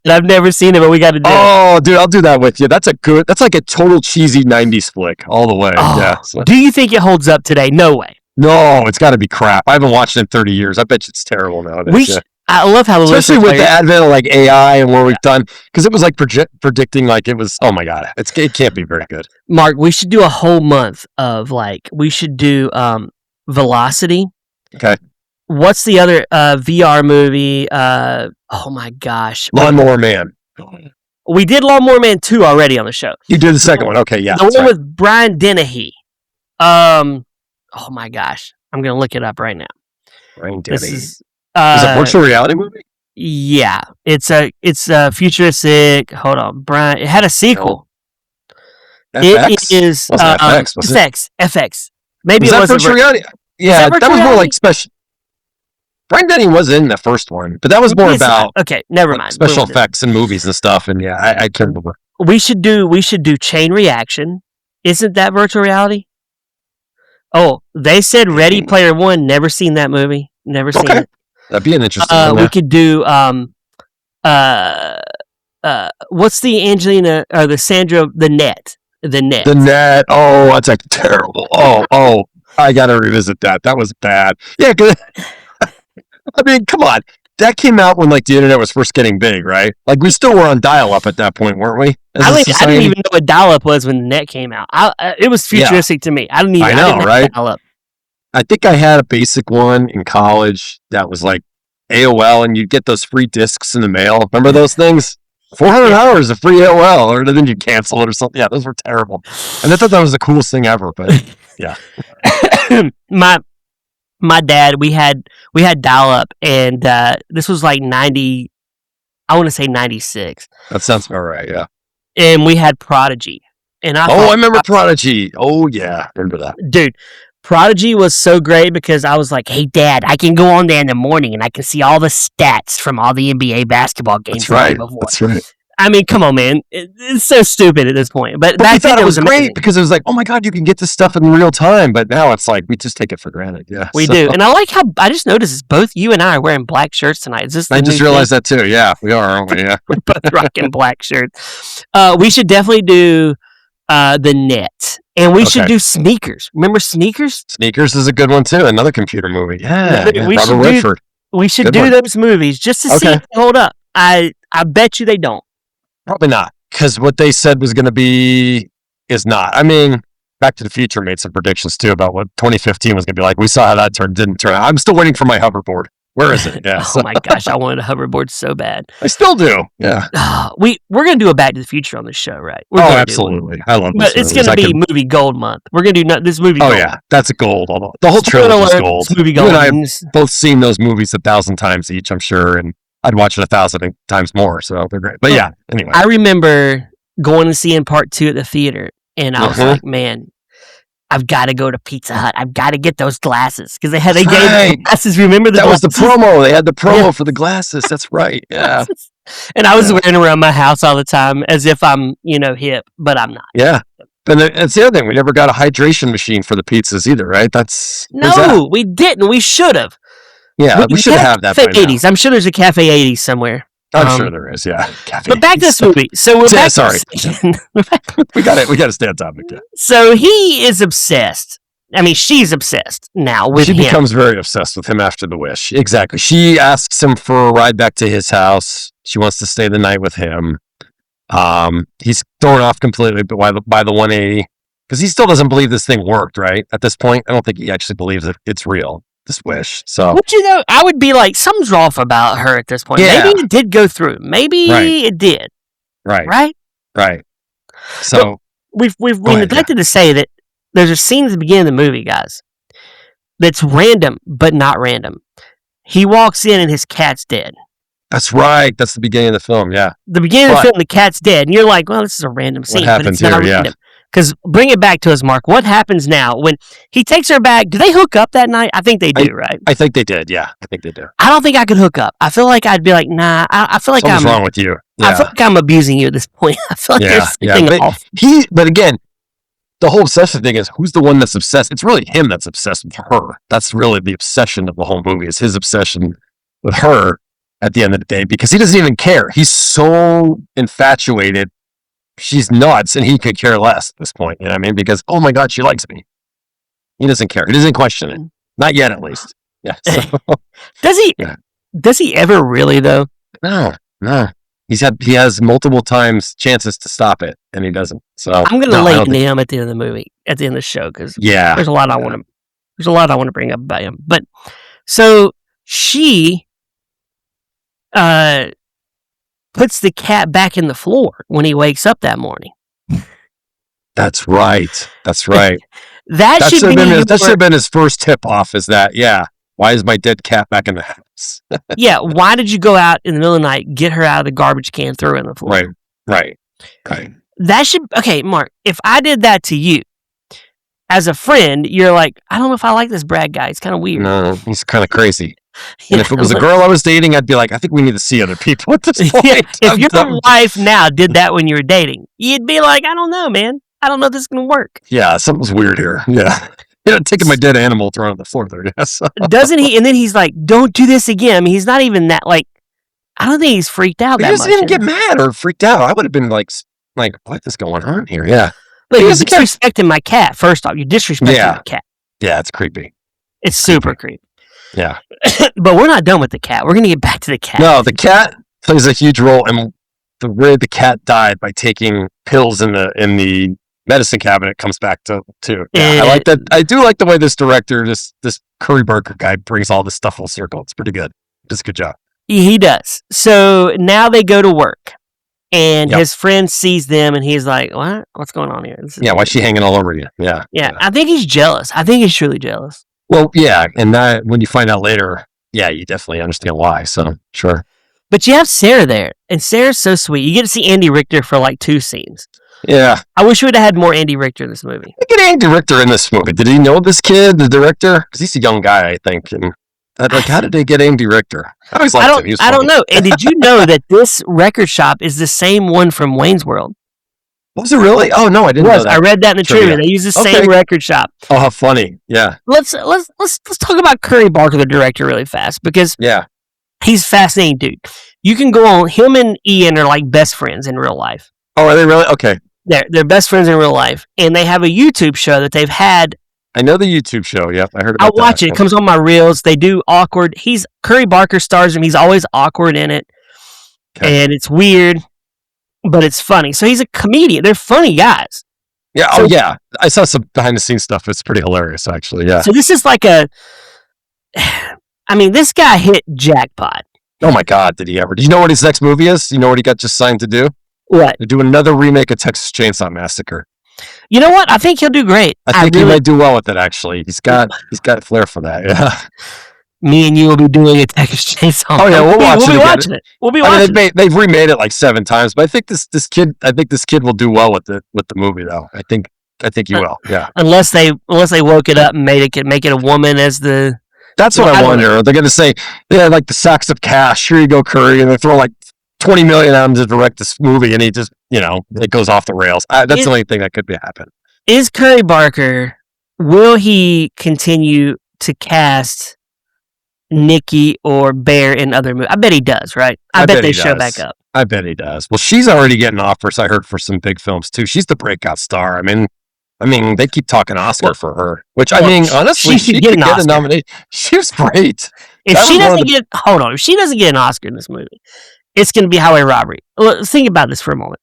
I've never seen it, but we got to do it. Oh, dude, I'll do that with you. That's like a total cheesy 90s flick all the way. Oh, yeah. So. Do you think it holds up today? No way. No, it's got to be crap. I haven't watched it in 30 years. I bet you it's terrible nowadays. I love how especially with the advent of like AI and what we've done, because it was like predicting like it was. Oh my god, it can't be very good. Mark, we should do a whole month of we should do Velocity. Okay. What's the other VR movie? Oh my gosh, Lawnmower Man. We did Lawnmower Man 2 already on the show. You did the second one, okay? Yeah, the one with Brian Dennehy. Oh my gosh, I'm gonna look it up right now. Brian Dennehy. Is it a virtual reality movie? Yeah, it's a futuristic. Hold on, Brian. It had a sequel. FX? It is FX. Was it? FX. Maybe was it was virtual reality. Yeah, that was more like special. Brian Dennehy was in the first one, but that was more about never mind. Special effects and movies and stuff. And yeah, I can't remember. We should do Chain Reaction. Isn't that virtual reality? Oh, they said Ready Player One. Never seen that movie. Never seen it. That'd be an interesting one. We could do what's the Angelina or the Sandra The Net. The Net. Oh, that's like terrible. Oh, I gotta revisit that. That was bad. Yeah, cause I mean, come on. That came out when like the internet was first getting big, right? Like we still were on dial-up at that point, weren't we? I didn't even know what dial-up was when the net came out. It was futuristic to me. I didn't right? Dial-up. I think I had a basic one in college that was like AOL, and you'd get those free discs in the mail. Remember those things? 400 hours of free AOL, or then you cancel it or something. Yeah, those were terrible. And I thought that was the coolest thing ever, but yeah. My dad, we had dial-up, and this was like 90, I want to say 96. That sounds about right, yeah. And we had Prodigy. And I remember Prodigy. Oh, yeah, I remember that. Dude, Prodigy was so great because I was like, hey, Dad, I can go on there in the morning and I can see all the stats from all the NBA basketball games. That's right. I mean, come on, man. It's so stupid at this point. But back then it was great because it was like, oh my God, you can get this stuff in real time. But now it's like, we just take it for granted. Yeah, we do. And I like how, I just noticed both you and I are wearing black shirts tonight. Is this I just realized that too. Yeah, we are, aren't we? Yeah. We're both rocking black shirts. We should definitely do the Net. And we should do Sneakers. Remember Sneakers? Sneakers is a good one too. Another computer movie. Yeah. Robert Redford. We should do those movies just to see if they hold up. I bet you they don't. Probably not, because what they said was going to be is not. I mean, Back to the Future made some predictions too about what 2015 was going to be like. We saw how that didn't turn out. I'm still waiting for my hoverboard. Where is it? Yeah. Oh my gosh, I wanted a hoverboard so bad. I still do. Yeah. We're going to do a Back to the Future on this show, right? Absolutely. I love this. But it's going to be movie gold month. We're going to do this movie gold. Oh yeah, that's a gold. The whole trilogy is gold. Movie gold. You and I have both seen those movies 1,000 times each, I'm sure, and I'd watch it 1,000 times more, so they're great. But yeah, anyway. I remember going and seeing part 2 at the theater, and I was like, man, I've got to go to Pizza Hut. I've got to get those glasses because they gave right. glasses. Remember that glasses? was the promo. They had the promo for the glasses. That's right. Yeah. And I was wearing around my house all the time as if I'm, hip, but I'm not. Yeah. And it's the other thing. We never got a hydration machine for the pizzas either, right? No, we didn't. We should have. Yeah, we should have that by now. 80s. I'm sure there's a Cafe 80s somewhere. I'm sure there is, yeah. Cafe but back to this movie. So we're back. Sorry. we got to stay on topic. Yeah. So he is obsessed. I mean, she's obsessed now with him. She becomes very obsessed with him after the wish. Exactly. She asks him for a ride back to his house. She wants to stay the night with him. He's thrown off completely by the 180 because he still doesn't believe this thing worked, right? At this point, I don't think he actually believes that it's real, this wish. So, but I would be like, something's off about her at this point. Yeah. Maybe it did go through. Maybe it did. Right. So we neglected to say that there's a scene at the beginning of the movie, guys, that's random but not random. He walks in and his cat's dead. That's right. That's the beginning of the film. Yeah. The beginning of the film, the cat's dead, and you're like, "Well, this is a random scene." What happens but it's not here? random. Because bring it back to us, Mark. What happens now when he takes her back? Do they hook up that night? I think they do, right? I think they did. Yeah, I think they do. I don't think I could hook up. I feel like I'd be like, nah. I feel like something's wrong with you. Yeah. I feel like I'm abusing you at this point. I feel like there's something off. But again, the whole obsession thing is who's the one that's obsessed? It's really him that's obsessed with her. That's really the obsession of the whole movie. Is his obsession with her at the end of the day because he doesn't even care. He's so infatuated. She's nuts, and he could care less at this point. You know what I mean? Because oh my God, she likes me. He doesn't care. He doesn't question it. Not yet, at least. Yeah. So, does he? Yeah. Does he ever really though? No. He has multiple times chances to stop it, and he doesn't. So I'm going to lay into him at the end of the movie, at the end of the show, because there's a lot I want to bring up about him. But so she puts the cat back in the floor when he wakes up that morning. That's right. that should have been his first tip off. Is that why is my dead cat back in the house? Yeah, why did you go out in the middle of the night, get her out of the garbage can, throw her in the floor? Right. That should... Okay, Mark, if I did that to you, as a friend, you're like, I don't know if I like this Brad guy. It's kind of weird. No, he's kind of crazy. And if it was a girl I was dating, I'd be like, I think we need to see other people at this point. Yeah, if your wife now did that when you were dating, you'd be like, I don't know, man. I don't know if this is going to work. Yeah, something's weird here. Yeah. Taking my dead animal, throwing it on the floor there, yes. Doesn't he? And then he's like, don't do this again. I mean, he's not even that, like, I don't think he's freaked out that much. He doesn't even get mad or freaked out. I would have been like, what is going on here? Yeah. Look, you're disrespecting my cat, first off. You're disrespecting my cat. Yeah, it's creepy. It's super creepy. Yeah. But we're not done with the cat. We're going to get back to the cat. No, the cat plays a huge role in the way the cat died by taking pills in the medicine cabinet comes back to too. Yeah, I like that. I do like the way this director, this Curry Barker guy, brings all this stuff full circle. It's pretty good. Does a good job. He does. So now they go to work, and his friend sees them, and he's like, "What? What's going on here?" Why's she hanging all over you? Yeah. I think he's jealous. I think he's truly jealous. Well, yeah, and that when you find out later, you definitely understand why. So sure. But you have Sarah there, and Sarah's so sweet. You get to see Andy Richter for like 2 scenes. Yeah. I wish we would have had more Andy Richter in this movie. Look at Andy Richter in this movie. Did he know this kid, the director? Because he's a young guy, I think. And how did they get Andy Richter? I always liked him. I don't know. And did you know that this record shop is the same one from Wayne's World? Was it really? Oh no, I didn't know that. I read that in the trivia. They use the same record shop. Oh, how funny! Yeah. Let's talk about Curry Barker, the director, really fast because he's a fascinating dude. You can go on. Him and Ian are like best friends in real life. Oh, are they really? Okay. They're best friends in real life, and they have a YouTube show that they've had. I know the YouTube show. Yep, I heard about that. I watch it. It comes on my reels. They do awkward. Curry Barker stars him. He's always awkward in it, and it's weird, but it's funny. So he's a comedian. They're funny guys. Yeah. I saw some behind the scenes stuff. It's pretty hilarious, actually. Yeah. So this is like this guy hit jackpot. Oh my God, did he ever? Do you know what his next movie is? You know what he got just signed to do? What? They're doing another remake of Texas Chainsaw Massacre. You know what? I think he'll do great. I think he might do well with it, actually. He's got flair for that, yeah. Me and you will be doing a Texas Chainsaw. Oh yeah, we'll be watching it. We'll be watching it. They've remade it like 7 times, but I think this kid will do well with the movie, though. I think I think you will. Yeah. Unless they woke it up and make it a woman as the. That's what I wonder. They're going to say, yeah, like the sacks of cash. Here you go, Curry, and they throw like $20 million at him to direct this movie, and he just, it goes off the rails. That's the only thing that could be happen. Is Curry Barker? Will he continue to cast Nikki or Bear in other movies? I bet he does, right? I bet they show back up. I bet he does. Well, she's already getting offers, I heard, for some big films too. She's the breakout star. I mean, they keep talking Oscar for her, which honestly, she could get a nomination. She was great. If she doesn't get an Oscar in this movie, it's going to be Highway Robbery. Think about this for a moment.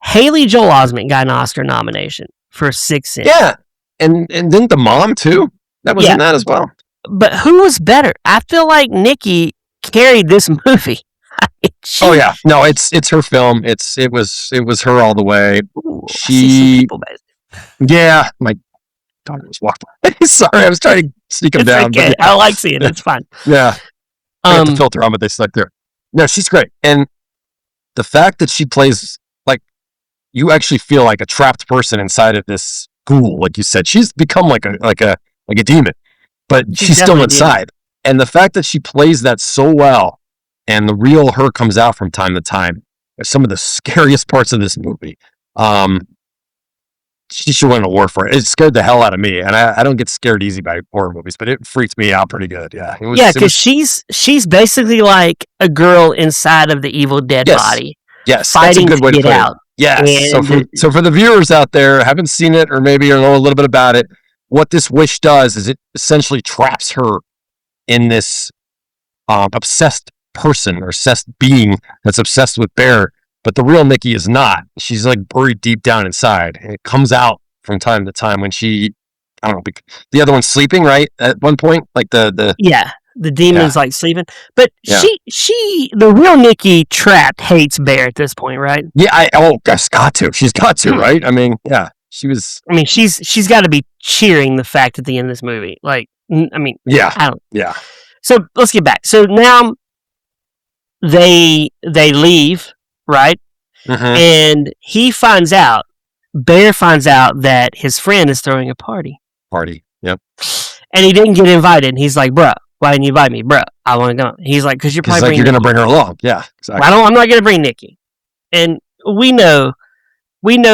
Haley Joel Osment got an Oscar nomination for Sixth Sense. Yeah, and didn't the mom too? That was in that as well. But who was better? I feel like Nikki carried this movie. Oh yeah, no, it's her film. It was her all the way. Ooh, yeah, my daughter was walking by. Sorry, I was trying to sneak them down. Okay. But I like seeing it. It's fine. Yeah, I got the filter on, but they stuck there. No, she's great, and the fact that she plays like you actually feel like a trapped person inside of this ghoul, like you said, she's become like a demon, but she's still inside. And the fact that she plays that so well, and the real her comes out from time to time, are some of the scariest parts of this movie. She should win an award for it. It scared the hell out of me, and I don't get scared easy by horror movies, but it freaked me out pretty good. Yeah, because she's basically like a girl inside of the Evil Dead body. Yes, fighting that's a good way to to get put out. it. Yes. So for the viewers out there, haven't seen it or maybe know a little bit about it, what this wish does is it essentially traps her in this obsessed person or obsessed being that's obsessed with Bear. But the real Nikki is not. She's like buried deep down inside, and it comes out from time to time when she, I don't know, the other one's sleeping, right? At one point, like the demon's like sleeping. But she, the real Nikki trapped hates Bear at this point, right? Yeah, she's got to. She's got to, right? I mean, yeah, she was. I mean, she's got to be cheering the fact at the end of this movie. Like, I mean, I don't. Yeah. So let's get back. So now they leave. Right? Mm-hmm. And Bear finds out that his friend is throwing a party. Yep. And he didn't get invited. And he's like, bruh, why didn't you invite me? Bruh, I want to go. He's like, because you're probably you're going to bring her along. Yeah, exactly. I'm not going to bring Nikki. And we know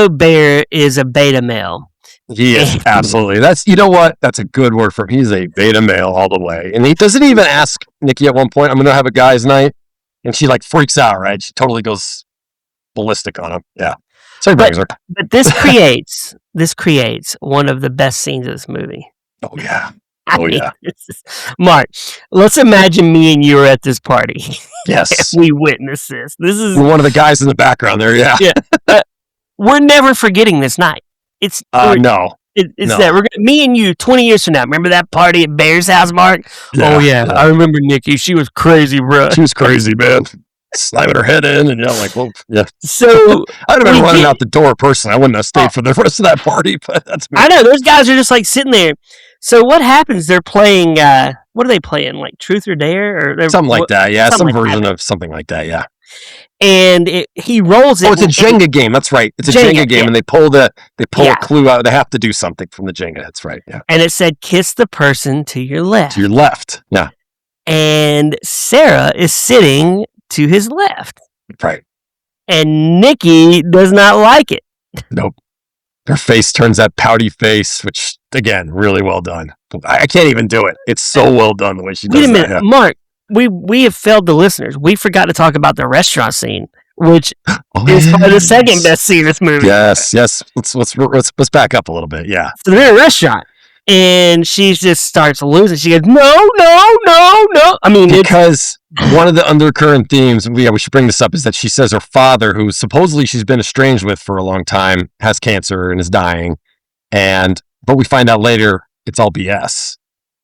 Bear is a beta male. He is, absolutely. You know what? That's a good word for him. He's a beta male all the way. And he doesn't even ask Nikki at one point, I'm going to have a guy's night. And she like freaks out, right? She totally goes ballistic on him. Yeah. So he brings her. But this creates one of the best scenes of this movie. Oh yeah. Mark, let's imagine me and you are at this party. Yes. We witness this. We're one of the guys in the background there. Yeah. Yeah. We're never forgetting this night. It's no. It's that me and you 20 years from now. Remember that party at Bear's house, Mark? Yeah, I remember Nikki. She was crazy, bro. She was crazy, man. Slamming her head in, and like, well, yeah. So I'd have been running out the door personally. I wouldn't have stayed for the rest of that party, but that's me. I know those guys are just like sitting there. So what happens? They're playing. What are they playing? Like Truth or Dare, or something like that? Yeah, some version of something like that. Yeah. And he rolls it. Oh, it's a Jenga game. That's right. It's a Jenga game, and they pull a clue out. They have to do something from the Jenga. That's right. Yeah. And it said, "Kiss the person to your left." To your left. Yeah. And Sarah is sitting to his left. Right. And Nikki does not like it. Nope. Her face turns that pouty face, which again, really well done. I can't even do it. It's so well done the way she does it. Wait a minute, Mark. We have failed the listeners. We forgot to talk about the restaurant scene, which is probably the second best scene in this movie. Yes. Let's back up a little bit. Yeah. So they're in a restaurant, and she just starts losing. She goes, no. I mean, because one of the undercurrent themes, we should bring this up, is that she says her father, who supposedly she's been estranged with for a long time, has cancer and is dying, but we find out later it's all BS.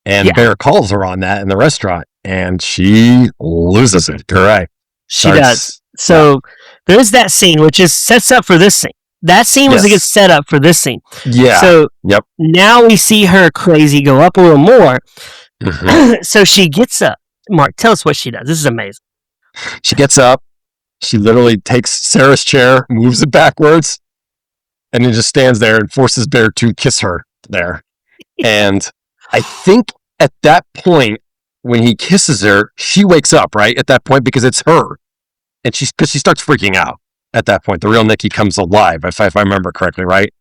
And Bear calls her on that in the restaurant, and she loses it. Correct. She does. So there's that scene, which sets up for this scene. That scene was a good setup for this scene. Yeah. So now we see her crazy go up a little more. Mm-hmm. So she gets up. Mark, tell us what she does. This is amazing. She gets up. She literally takes Sarah's chair, moves it backwards, and he just stands there and forces Bear to kiss her there. And I think at that point, when he kisses her, she wakes up, right? At that point, because it's her. And she starts freaking out at that point. The real Nikki comes alive, if I remember correctly, right?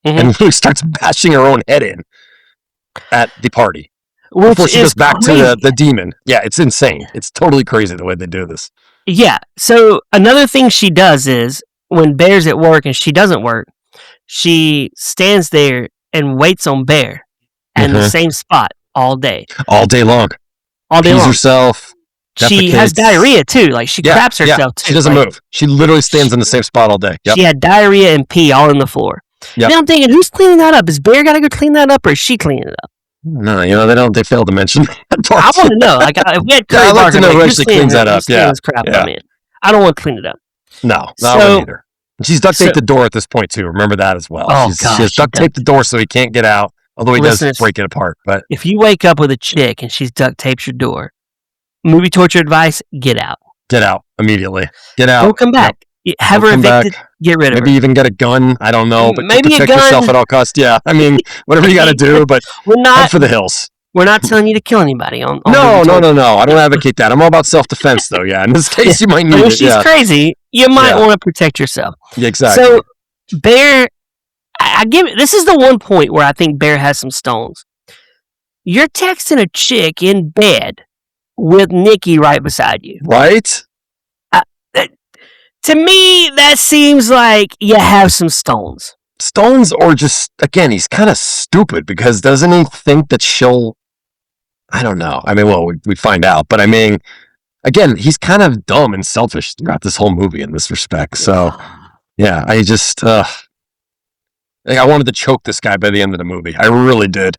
Mm-hmm. And really starts bashing her own head in at the party. Before she goes back to the demon. Yeah, it's insane. It's totally crazy the way they do this. Yeah. So another thing she does is when Bear's at work and she doesn't work, she stands there and waits on Bear in the same spot all day. All day long. All day long. Pees herself. She has diarrhea too. Like she craps herself too. She doesn't move. She literally stands in the same spot all day. Yep. She had diarrhea and pee all on the floor. Yep. Now I'm thinking, who's cleaning that up? Is Bear got to go clean that up, or is she cleaning it up? No, they failed to mention that part. I want to know. Like, if we had I'd like to know who actually cleans that up. Yeah. Crap, I don't want to clean it up. No, not either. She's duct taped the door at this point too. Remember that as well. Oh, she has duct taped the door so he can't get out. Although he does break it apart. But if you wake up with a chick and she's duct taped your door, movie torture advice: get out. Get out immediately. Get out. Don't come back. Yep. Have her evicted. Get rid of her. Maybe even get a gun. I don't know, but maybe protect yourself at all costs. Yeah, I mean, whatever you got to do, but head for the hills. We're not telling you to kill anybody. No. I don't advocate that. I'm all about self-defense, though. Yeah, in this case, you might need it. If she's crazy, you might want to protect yourself. Yeah, exactly. So, Bear, I give it. This is the one point where I think Bear has some stones. You're texting a chick in bed with Nikki right beside you, right? To me, that seems like you have some stones. Stones, or just, again, he's kind of stupid because doesn't he think that she'll... I don't know. I mean, well, we find out. But I mean, again, he's kind of dumb and selfish throughout this whole movie in this respect. So, yeah, I just... I wanted to choke this guy by the end of the movie. I really did.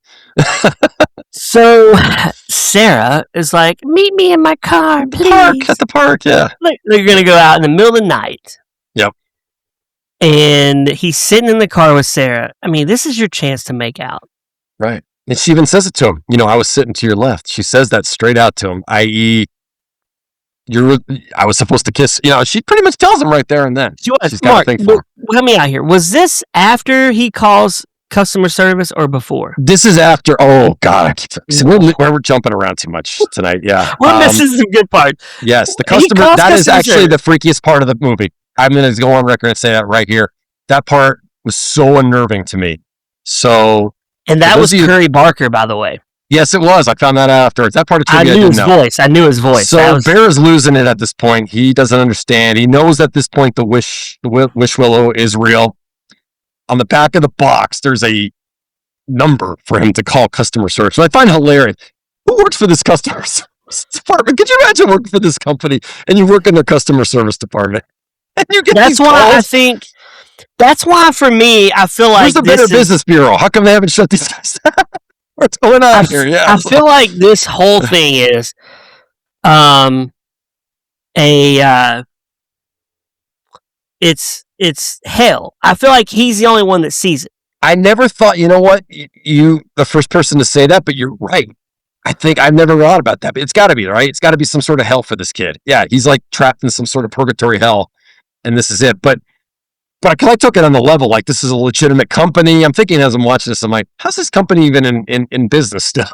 So, Sarah is like, meet me in my car, please. At the park, yeah. They're going to go out in the middle of the night. Yep. And he's sitting in the car with Sarah. I mean, this is your chance to make out. Right. And she even says it to him. I was sitting to your left. She says that straight out to him, i.e., I was supposed to kiss. She pretty much tells him right there and then. She's got a thing for him. Help me out here. Was this after he calls customer service or before? This is after. Oh, God. We're jumping around too much tonight. Yeah. We're missing some good parts. Yes. The customer. That is actually the freakiest part of the movie. I'm going to go on record and say that right here. That part was so unnerving to me. So. And that was Curry Barker, by the way. Yes, it was. I found that out afterwards. That part of trivia I knew his voice. So Bear is losing it at this point. He doesn't understand. He knows at this point the Wish Willow is real. On the back of the box, there's a number for him to call customer service. So I find hilarious. Who works for this customer service department? Could you imagine working for this company and you work in their customer service department? And you get these calls? That's why for me, I feel like where's the Better Business Bureau? How come they haven't shut these guys down? What's going on here? Yeah, I feel like this whole thing is it's hell. I feel like he's the only one that sees it. I never thought, you know what, you the first person to say that, but you're right. I think I've never thought about that, but it's got to be, right? It's got to be some sort of hell for this kid. Yeah, he's like trapped in some sort of purgatory hell, and this is it. But I took it on the level, like this is a legitimate company. I'm thinking as I'm watching this, I'm like, how's this company even in business still?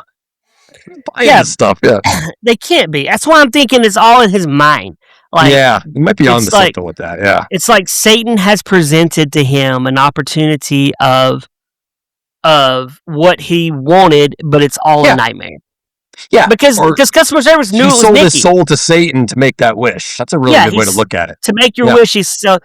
Buying this stuff, yeah. They can't be. That's why I'm thinking it's all in his mind. Like, yeah, he might be on to something with that, yeah. It's like Satan has presented to him an opportunity of what he wanted, but it's all a nightmare. Yeah, because customer service knew it was Nikki. He sold his soul to Satan to make that wish. That's a really good way to look at it. To make your wish, he's so...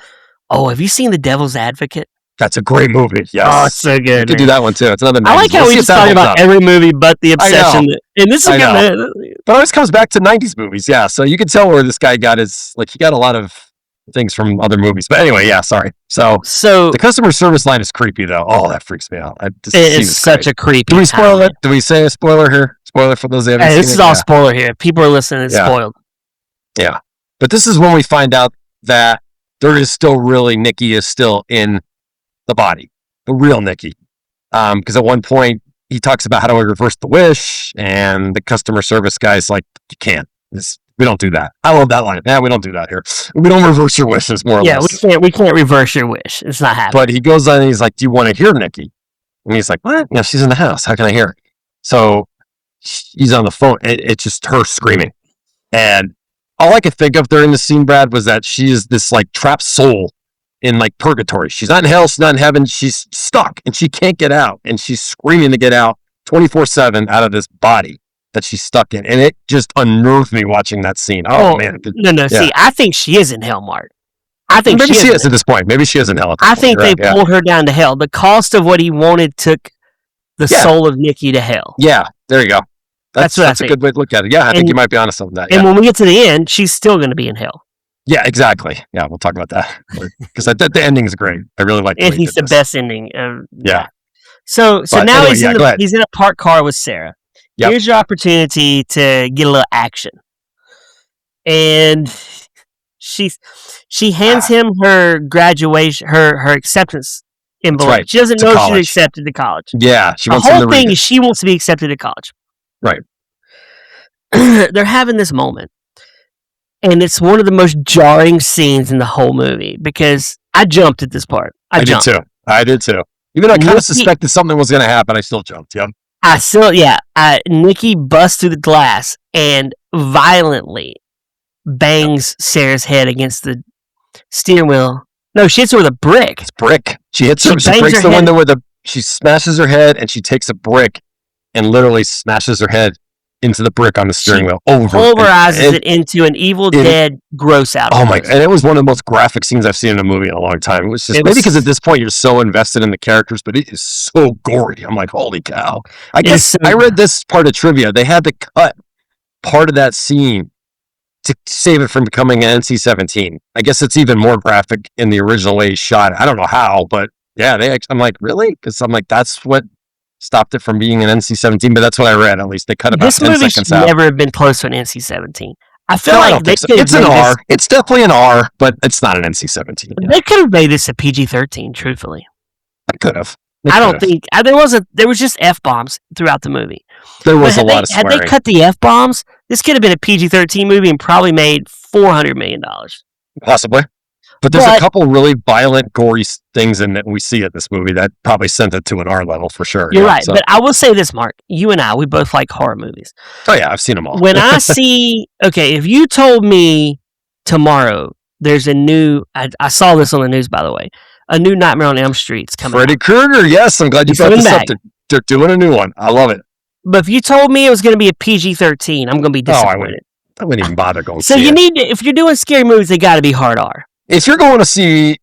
Oh, have you seen The Devil's Advocate? That's a great movie. Yes. Oh, it's so good. You could do that one too. It's another. I like how we just talk about every movie but The Obsession. And this is good. But it always comes back to 90s movies. Yeah. So you can tell where this guy got his, he got a lot of things from other movies. But anyway, yeah, sorry. So the customer service line is creepy though. Oh, that freaks me out. It's such a creepy. Do we spoil it? Do we say a spoiler here? Spoiler for those that haven't seen it? This is all spoiler here. People are listening. It's spoiled. Yeah. But this is when we find out that there is still Nikki is still in the body, the real Nikki. Because at one point he talks about how do I reverse the wish, and the customer service guy's like, you can't. We don't do that. I love that line. Yeah, we don't do that here. We don't reverse your wishes, more or less. We can't reverse your wish. It's not happening. But he goes on and he's like, do you want to hear Nikki? And he's like, what? Yeah, she's in the house. How can I hear her? So he's on the phone. It's just her screaming. And all I could think of during the scene, Brad, was that she is this like trapped soul in like purgatory. She's not in hell. She's not in heaven. She's stuck and she can't get out. And she's screaming to get out 24/7 out of this body that she's stuck in. And it just unnerved me watching that scene. Oh man. No. Yeah. See, I think she is in hell, Mark. I think maybe she is at this point. Maybe she is in hell. I think they pulled her down to hell. The cost of what he wanted took the soul of Nikki to hell. Yeah, there you go. That's a good way to look at it. Yeah, I think you might be honest on that. Yeah. And when we get to the end, she's still going to be in hell. Yeah, exactly. Yeah, we'll talk about that because the ending is great. I really like. And he's the best ending. Yeah. So now anyway, he's in a parked car with Sarah. Yep. Here's your opportunity to get a little action, and she hands him her graduation, her acceptance envelope. Right. She doesn't know she's accepted to college. Yeah, the whole thing is she wants to be accepted to college. Right. They're having this moment, and it's one of the most jarring scenes in the whole movie because I jumped at this part. I did too. Even though I kind of suspected something was going to happen, I still jumped. Yep. Nikki busts through the glass and violently bangs Sarah's head against the steering wheel. No, she hits her with a brick. It's brick. She hits her. She breaks the window she smashes her head, and she takes a brick and literally smashes her head into the brick on the steering wheel. Pulverizes it into an Evil Dead gross out. Oh my! And it was one of the most graphic scenes I've seen in a movie in a long time. It was just maybe because at this point you're so invested in the characters, but it is so gory. I'm like, holy cow! I guess I read this part of trivia. They had to cut part of that scene to save it from becoming an NC-17. I guess it's even more graphic in the original way shot. I don't know how, but yeah, I'm like, really? Because I'm like, that's what stopped it from being an NC-17, but that's what I read. At least they cut about 10 seconds out. This movie should never have been close to an NC-17. I feel like it's an R. It's definitely an R, but it's not an NC-17. They could have made this a PG-13. Truthfully, I could have. I don't think there was just F-bombs throughout the movie. There was a lot of swearing. Had they cut the F-bombs, this could have been a PG-13 movie and probably made $400 million. Possibly. But there's a couple really violent, gory things in that we see at this movie that probably sent it to an R level for sure. You're right. So. But I will say this, Mark. You and I, we both like horror movies. Oh, yeah. I've seen them all. When I see... Okay, if you told me tomorrow there's a new... I saw this on the news, by the way. A new Nightmare on Elm Street's coming Freddy Krueger, yes. I'm glad you brought this up. They're doing a new one. I love it. But if you told me it was going to be a PG-13, I'm going to be disappointed. I wouldn't even bother going so see you need to, if you're doing scary movies, they got to be hard R. If you're going to see,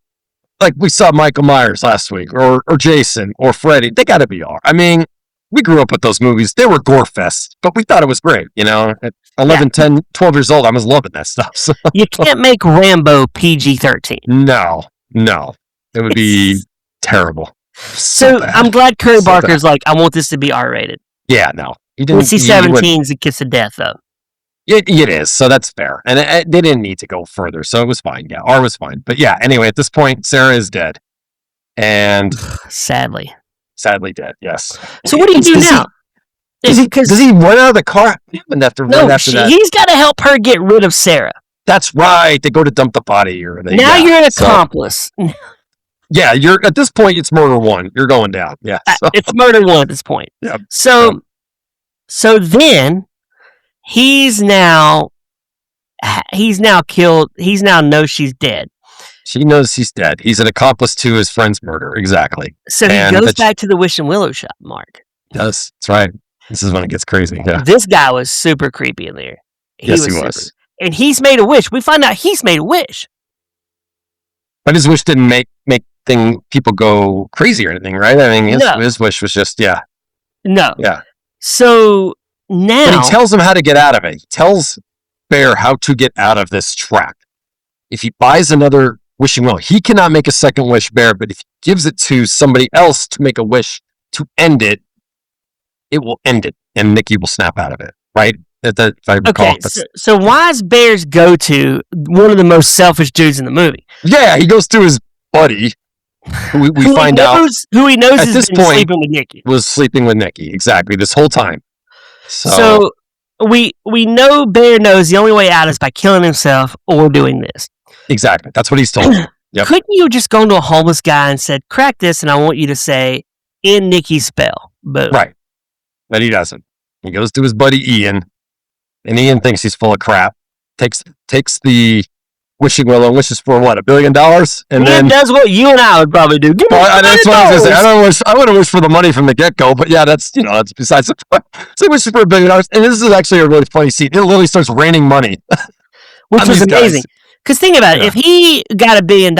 like we saw Michael Myers last week, or Jason, or Freddy, they got to be R. I mean, we grew up with those movies. They were gore fests, but we thought it was great. You know, at 11, 10, 12 years old, I was loving that stuff. So. You can't make Rambo PG-13. No. It would be terrible. So I'm glad Curry Barker's like, I want this to be R-rated. Yeah, no. NC-17's a kiss of death, though. It is, so that's fair. And they didn't need to go further, so it was fine. Yeah, R was fine. But yeah, anyway, at this point, Sarah is dead. And... Sadly dead, yes. So what do you do now? Does he run out of the car? That? He's got to help her get rid of Sarah. That's right. They go to dump the body. You're an accomplice. Yeah, you're at this point, it's murder one. You're going down. Yeah. It's murder one at this point. Yeah. So then... He's now killed. He's now knows she's dead. She knows he's dead. He's an accomplice to his friend's murder. Exactly. So he goes back to the Wish and Willow shop, Mark. Yes, that's right. This is when it gets crazy. Yeah. This guy was super creepy in there. He was. And he's made a wish. We find out he's made a wish. But his wish didn't make people go crazy or anything, right? I mean, his wish was just, No. Yeah. So... Now, but he tells him how to get out of it. He tells Bear how to get out of this trap. If he buys another wishing well, he cannot make a second wish, Bear, but if he gives it to somebody else to make a wish to end it, it will end it, and Nikki will snap out of it, right? If I recall. Okay, so why is Bear's go-to one of the most selfish dudes in the movie? Yeah, he goes to his buddy, who he knows at this point sleeping with Nikki. Was sleeping with Nikki, exactly, this whole time. So we know Bear knows the only way out is by killing himself or doing this. Exactly. That's what he's told. Yep. Couldn't you just go to a homeless guy and said, crack this, and I want you to say, in Nikki's spell. Boom. Right. But he doesn't. He goes to his buddy Ian, and Ian thinks he's full of crap. Takes the Wishing Willow and wishes for what, $1 billion? And then does what you and I would probably do. Give me that's what I was going to say. I wouldn't wish for the money from the get-go, but yeah, that's besides the point. So he wishes for $1 billion, and this is actually a really funny scene. It literally starts raining money. Which was amazing. Because think about it, if he got $1 billion,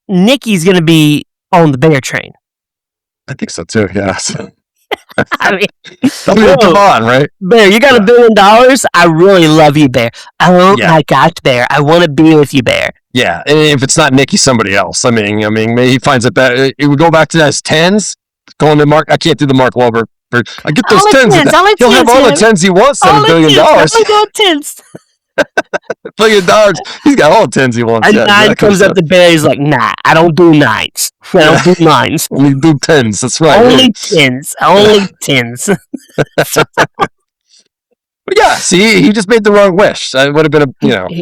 Nikki's going to be on the Bear train. I think so too, yeah. I mean, come on, right? Bear, you got $1 billion? I really love you, Bear. Oh my gosh, Bear. I want to be with you, Bear. Yeah, and if it's not Nikki, somebody else. I mean, maybe he finds it better. It would go back to those tens. Going to Mark, I can't do the Mark Wahlberg. I get those tens. He'll have all the tens he wants. $7 billion. $1 billion. He's got all the tens he wants. And 9 comes up to Bear. He's like, nah, I don't do 9s. I don't do 9s. Only do 10s. That's right. Only 10s. Only 10s. But yeah, see, he just made the wrong wish. It would have been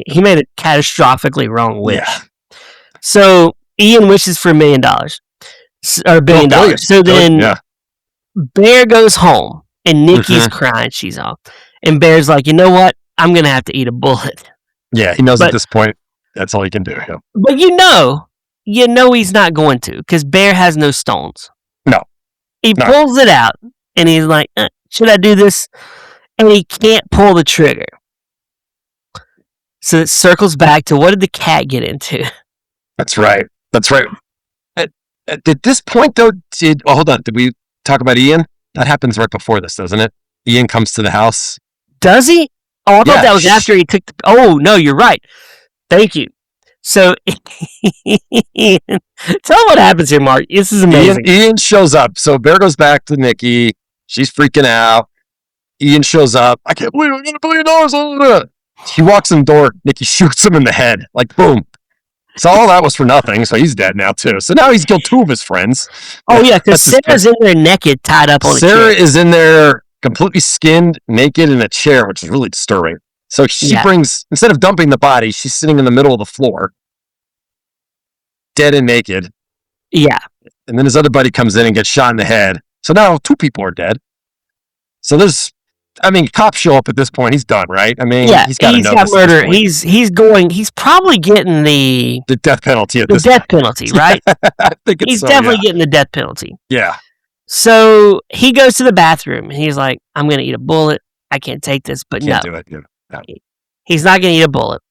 He made a catastrophically wrong wish. Yeah. So Ian wishes for $1 million. Or $1 billion. So then Bear goes home and Nikki's crying. She's off. And Bear's like, you know what? I'm going to have to eat a bullet. Yeah, he knows at this point that's all he can do. Yeah. But you know he's not going to because Bear has no stones. No. He pulls it out and he's like, should I do this? And he can't pull the trigger. So it circles back to what did the cat get into? That's right. At this point, though, hold on. Did we talk about Ian? That happens right before this, doesn't it? Ian comes to the house. Does he? Oh, I thought that was after he took oh, no, you're right. Thank you. So, tell him what happens here, Mark. This is amazing. Ian shows up. So Bear goes back to Nikki. She's freaking out. Ian shows up. I can't believe I'm going to $1 billion. He walks in the door. Nikki shoots him in the head. Like, boom. So all that was for nothing. So he's dead now, too. So now he's killed 2 of his friends. Oh, yeah, because Sarah's in there naked, tied up on a chair. Sarah is in there completely skinned, naked in a chair, which is really disturbing. So she brings, instead of dumping the body, she's sitting in the middle of the floor, dead and naked. Yeah. And then his other buddy comes in and gets shot in the head. So now 2 people are dead. So cops show up at this point. He's done, right? He's got murder. He's probably getting the death penalty at this point. The death penalty, right? I think he's definitely getting the death penalty. Yeah. So he goes to the bathroom and he's like, I'm going to eat a bullet. I can't take this, but can't do it. No. He's not going to eat a bullet.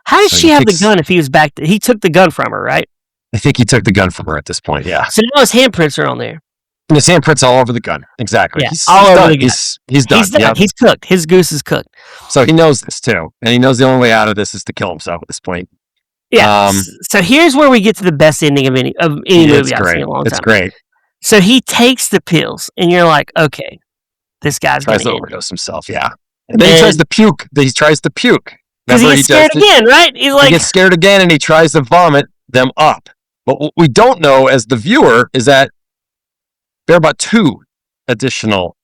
How does she have the gun if he was back? He took the gun from her, right? I think he took the gun from her at this point, yeah. So now his handprints are on there. And his handprints all over the gun. Exactly. Yeah, he's all over the gun. He's done. Yep. He's cooked. His goose is cooked. So he knows this too. And he knows the only way out of this is to kill himself at this point. Yeah. So here's where we get to the best ending of any movie I've seen in a long time. It's great. So he takes the pills, and you're like, okay, this guy's going to overdose himself, yeah. And then he tries to puke. Because he gets scared again, right? He gets scared again, and he tries to vomit them up. But what we don't know as the viewer is that there are about 2 additional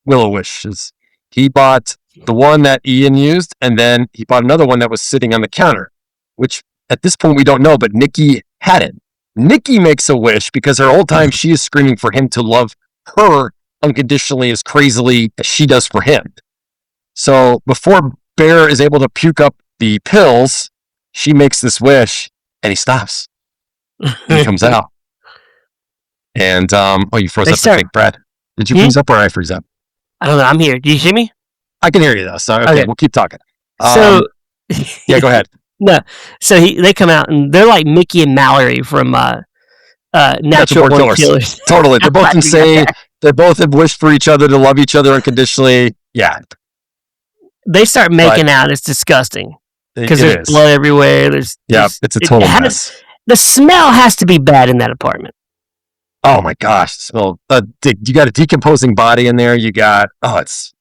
Willow wishes. He bought the one that Ian used, and then he bought another one that was sitting on the counter, which at this point we don't know, but Nikki had it. Nikki makes a wish because her whole time she is screaming for him to love her unconditionally as crazily as she does for him. So before Bear is able to puke up the pills, she makes this wish and he stops. And he comes out. And, you froze up, I think, Brad. Did you freeze up or I freeze up? I don't know. I'm here. Do you hear me? I can hear you though. So, okay. We'll keep talking. Yeah, go ahead. No, so they come out and they're like Mickey and Mallory from Natural Born Killers. Totally, they're both insane. They both have wished for each other to love each other unconditionally. Yeah, they start making out. It's disgusting because there's blood everywhere. It's a total mess. The smell has to be bad in that apartment. Oh my gosh, the smell! You got a decomposing body in there. You got it's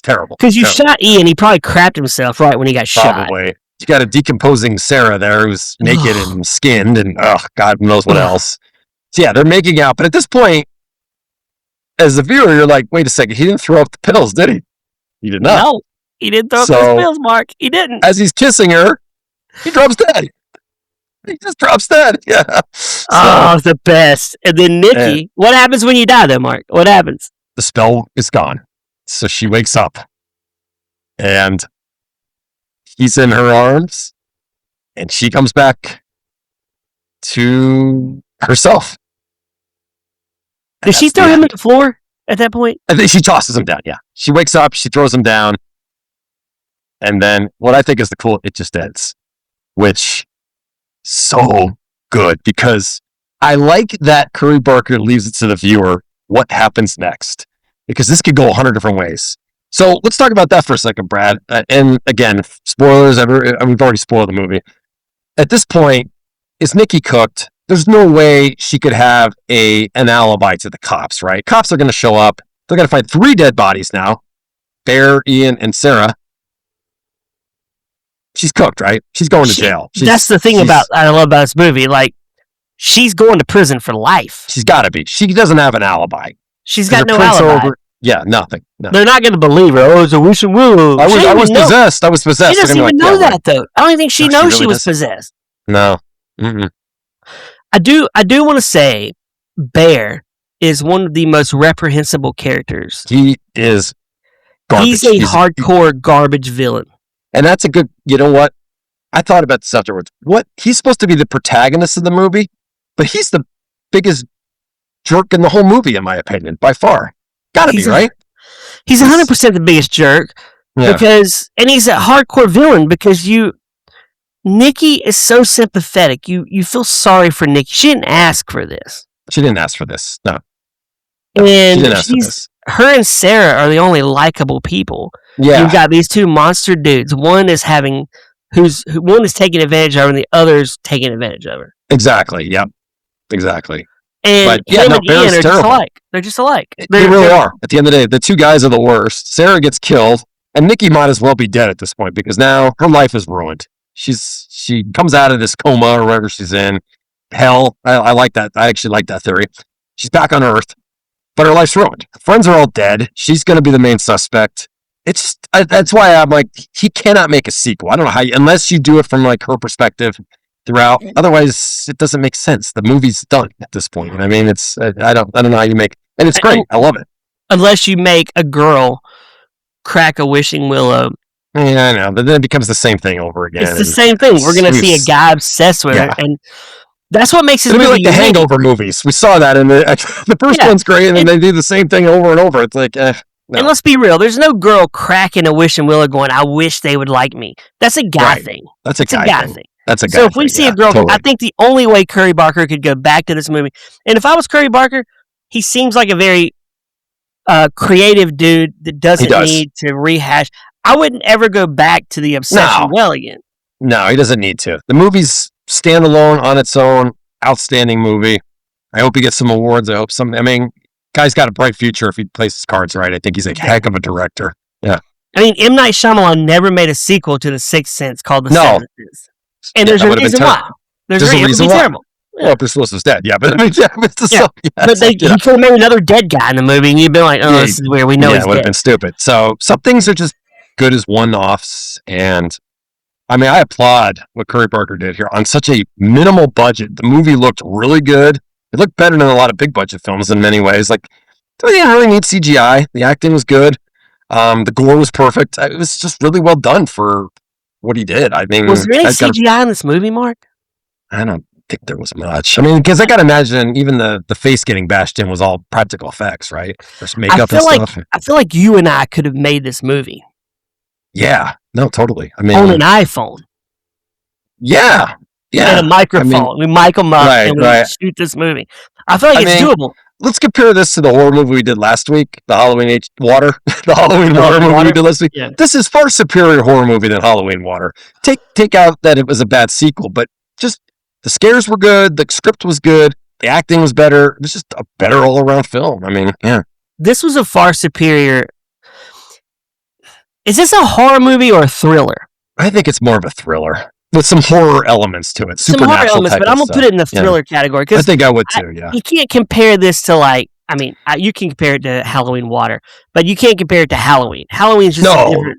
terrible. Because you shot Ian, he probably crapped himself right when he got shot. Probably. You got a decomposing Sarah there who's naked and skinned and God knows what else. So yeah, they're making out. But at this point, as the viewer, you're like, wait a second, he didn't throw up the pills, did he? He did not. No, he didn't throw up those pills, Mark. He didn't. As he's kissing her, he drops dead. He just drops dead. Yeah. Oh, the best. And then Nikki, what happens when you die, though, Mark? What happens? The spell is gone. So she wakes up, and he's in her arms, and she comes back to herself. Does she throw him on the floor at that point? I think she tosses him down, yeah. She wakes up, she throws him down, and then what I think is it just ends, which so good, because I like that Curry Barker leaves it to the viewer what happens next, because this could go 100 different ways. So let's talk about that for a second, Brad. And again, spoilers, we've already spoiled the movie. At this point, is Nikki cooked? There's no way she could have an alibi to the cops, right? Cops are going to show up. They're going to find 3 dead bodies now. Bear, Ian, and Sarah. She's cooked, right? She's going to jail. That's the thing I love about this movie. Like, she's going to prison for life. She's got to be. She doesn't have an alibi. She's got no alibi. Yeah, nothing. No. They're not going to believe her. Oh, it's a Wish Willow. I was possessed. I was possessed. She doesn't even know that, though. I don't even think she knows she was possessed. No. Mm-mm. I do want to say Bear is one of the most reprehensible characters. He is garbage. He's a hardcore garbage villain. And that's a good, you know what? I thought about this afterwards. He's supposed to be the protagonist of the movie, but he's the biggest jerk in the whole movie, in my opinion, by far. Gotta be, right? He's 100% the biggest jerk. Yeah. And he's a hardcore villain because Nikki is so sympathetic. You feel sorry for Nikki. She didn't ask for this. She didn't ask for this. No. And her and Sarah are the only likable people. Yeah. You've got these 2 monster dudes. One is taking advantage of her, and the other's taking advantage of her. Exactly. Yep. Exactly. And him and Ian are just alike. They're just alike. They really are. At the end of the day, the 2 guys are the worst. Sarah gets killed, and Nikki might as well be dead at this point because now her life is ruined. She comes out of this coma or wherever she's in. Hell, I like that. I actually like that theory. She's back on Earth, but her life's ruined. Her friends are all dead. She's going to be the main suspect. That's why I'm like, he cannot make a sequel. I don't know how, unless you do it from like her perspective throughout. Otherwise, it doesn't make sense. The movie's done at this point. I mean, I don't know how you make, and it's great. I love it. Unless you make a girl crack a wishing willow. Yeah, I know, but then it becomes the same thing over again. It's the same thing. We're going to see a guy obsessed with her, and that's what makes it like the Hangover movies. We saw that in the first one's great, and then they do the same thing over and over. It's like, no. And let's be real. There's no girl cracking a wishing willow going, I wish they would like me. That's a guy thing. That's a guy thing. That's a guy So if we see a girl, totally. I think the only way Curry Barker could go back to this movie, and if I was Curry Barker, he seems like a very creative dude that doesn't need to rehash. I wouldn't ever go back to the Obsession well again. No, he doesn't need to. The movie's standalone on its own, outstanding movie. I hope he gets some awards. Guy's got a bright future if he plays his cards right. I think he's a heck of a director. Yeah. I mean, M. Night Shyamalan never made a sequel to The Sixth Sense called The Seventh Sense. And there's a reason why. There's a reason why. Terrible. Yeah. Well, Bruce Willis was dead. Yeah, but he could have made another dead guy in the movie, and you'd be like, this is weird. We know he's dead. It would have been stupid. So some things are just good as one-offs, and I mean, I applaud what Curry Barker did here on such a minimal budget. The movie looked really good. It looked better than a lot of big budget films in many ways. Like, they didn't really need CGI. The acting was good. The gore was perfect. It was just really well done for what he did. I mean, was there any CGI in this movie, Mark? I don't think there was much. I mean, because I got to imagine even the face getting bashed in was all practical effects, right? There's makeup and stuff. I feel like you and I could have made this movie. Yeah. No, totally. I mean, on an iPhone. Yeah. Yeah. And a microphone. We mic them up and we shoot this movie. I feel like it's doable. Let's compare this to the horror movie we did last week, the Halloween Water. The Halloween Water movie we did last week. Yeah. This is far superior horror movie than Halloween Water. Take out that it was a bad sequel, but just the scares were good, the script was good, the acting was better. It was just a better all-around film. I mean, yeah. This was a far superior... Is this a horror movie or a thriller? I think it's more of a thriller with some horror elements to it. Some horror elements, but I'm going to put it in the thriller category. I think I would too, yeah. You can't compare this to like I mean, you can compare it to Halloween Water, but you can't compare it to Halloween. Halloween's just a different.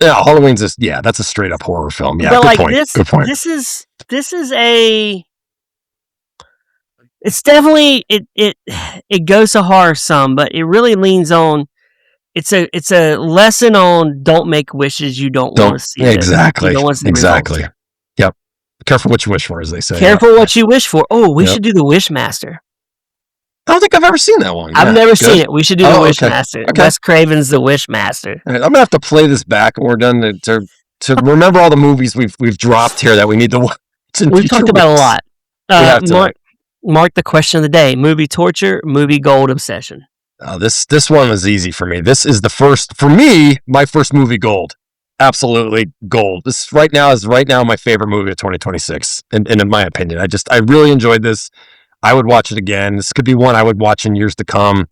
Yeah, Halloween's that's a straight up horror film. Yeah, but good like point. Good point. This is a. It's definitely it goes to horror some, but it really leans on. It's a lesson on don't make wishes you don't want to see. Exactly. You don't want to see exactly. results. Yep. Careful what you wish for, as they say. Careful what you wish for. Oh, we should do the Wishmaster. I don't think I've ever seen that one. I've never seen it. We should do the Wishmaster. Okay. Wes Craven's The Wishmaster. Right, I'm gonna have to play this back when we're done to remember all the movies we've dropped here that we need to watch. We've talked about a lot. Mark the question of the day: movie torture, movie gold obsession. This one was easy for me. This is my first movie gold. Absolutely gold. This right now my favorite movie of 2026. And in my opinion, I really enjoyed this. I would watch it again. This could be one I would watch in years to come.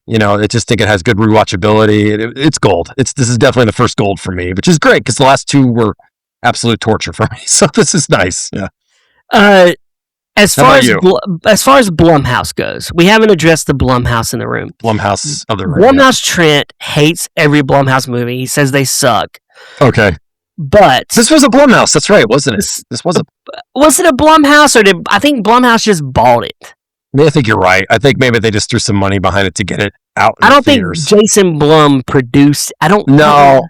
I just think it has good rewatchability. It's gold. This is definitely the first gold for me, which is great because the last two were absolute torture for me. So this is nice. Yeah. As far as Blumhouse goes, we haven't addressed the Blumhouse in the room. Blumhouse of the room. Blumhouse Trent hates every Blumhouse movie. He says they suck. Okay. But this was a Blumhouse. That's right, wasn't it? Was it a Blumhouse, or I think Blumhouse just bought it? I think you're right. I think maybe they just threw some money behind it to get it out. I don't think Jason Blum produced. I don't know.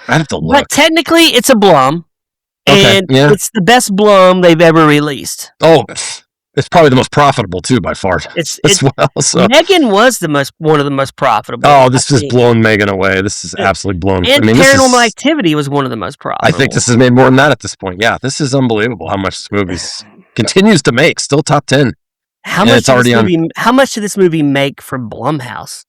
I have to look. But technically, it's a Blum. And it's the best Blum they've ever released. Oh, it's probably the most profitable too, by far. Megan was one of the most profitable. Oh, this has blown Megan away. This is absolutely blown. And Paranormal Activity was one of the most profitable. I think this has made more than that at this point. Yeah, this is unbelievable how much this movie continues to make. Still top 10. How much did this movie make for Blumhouse?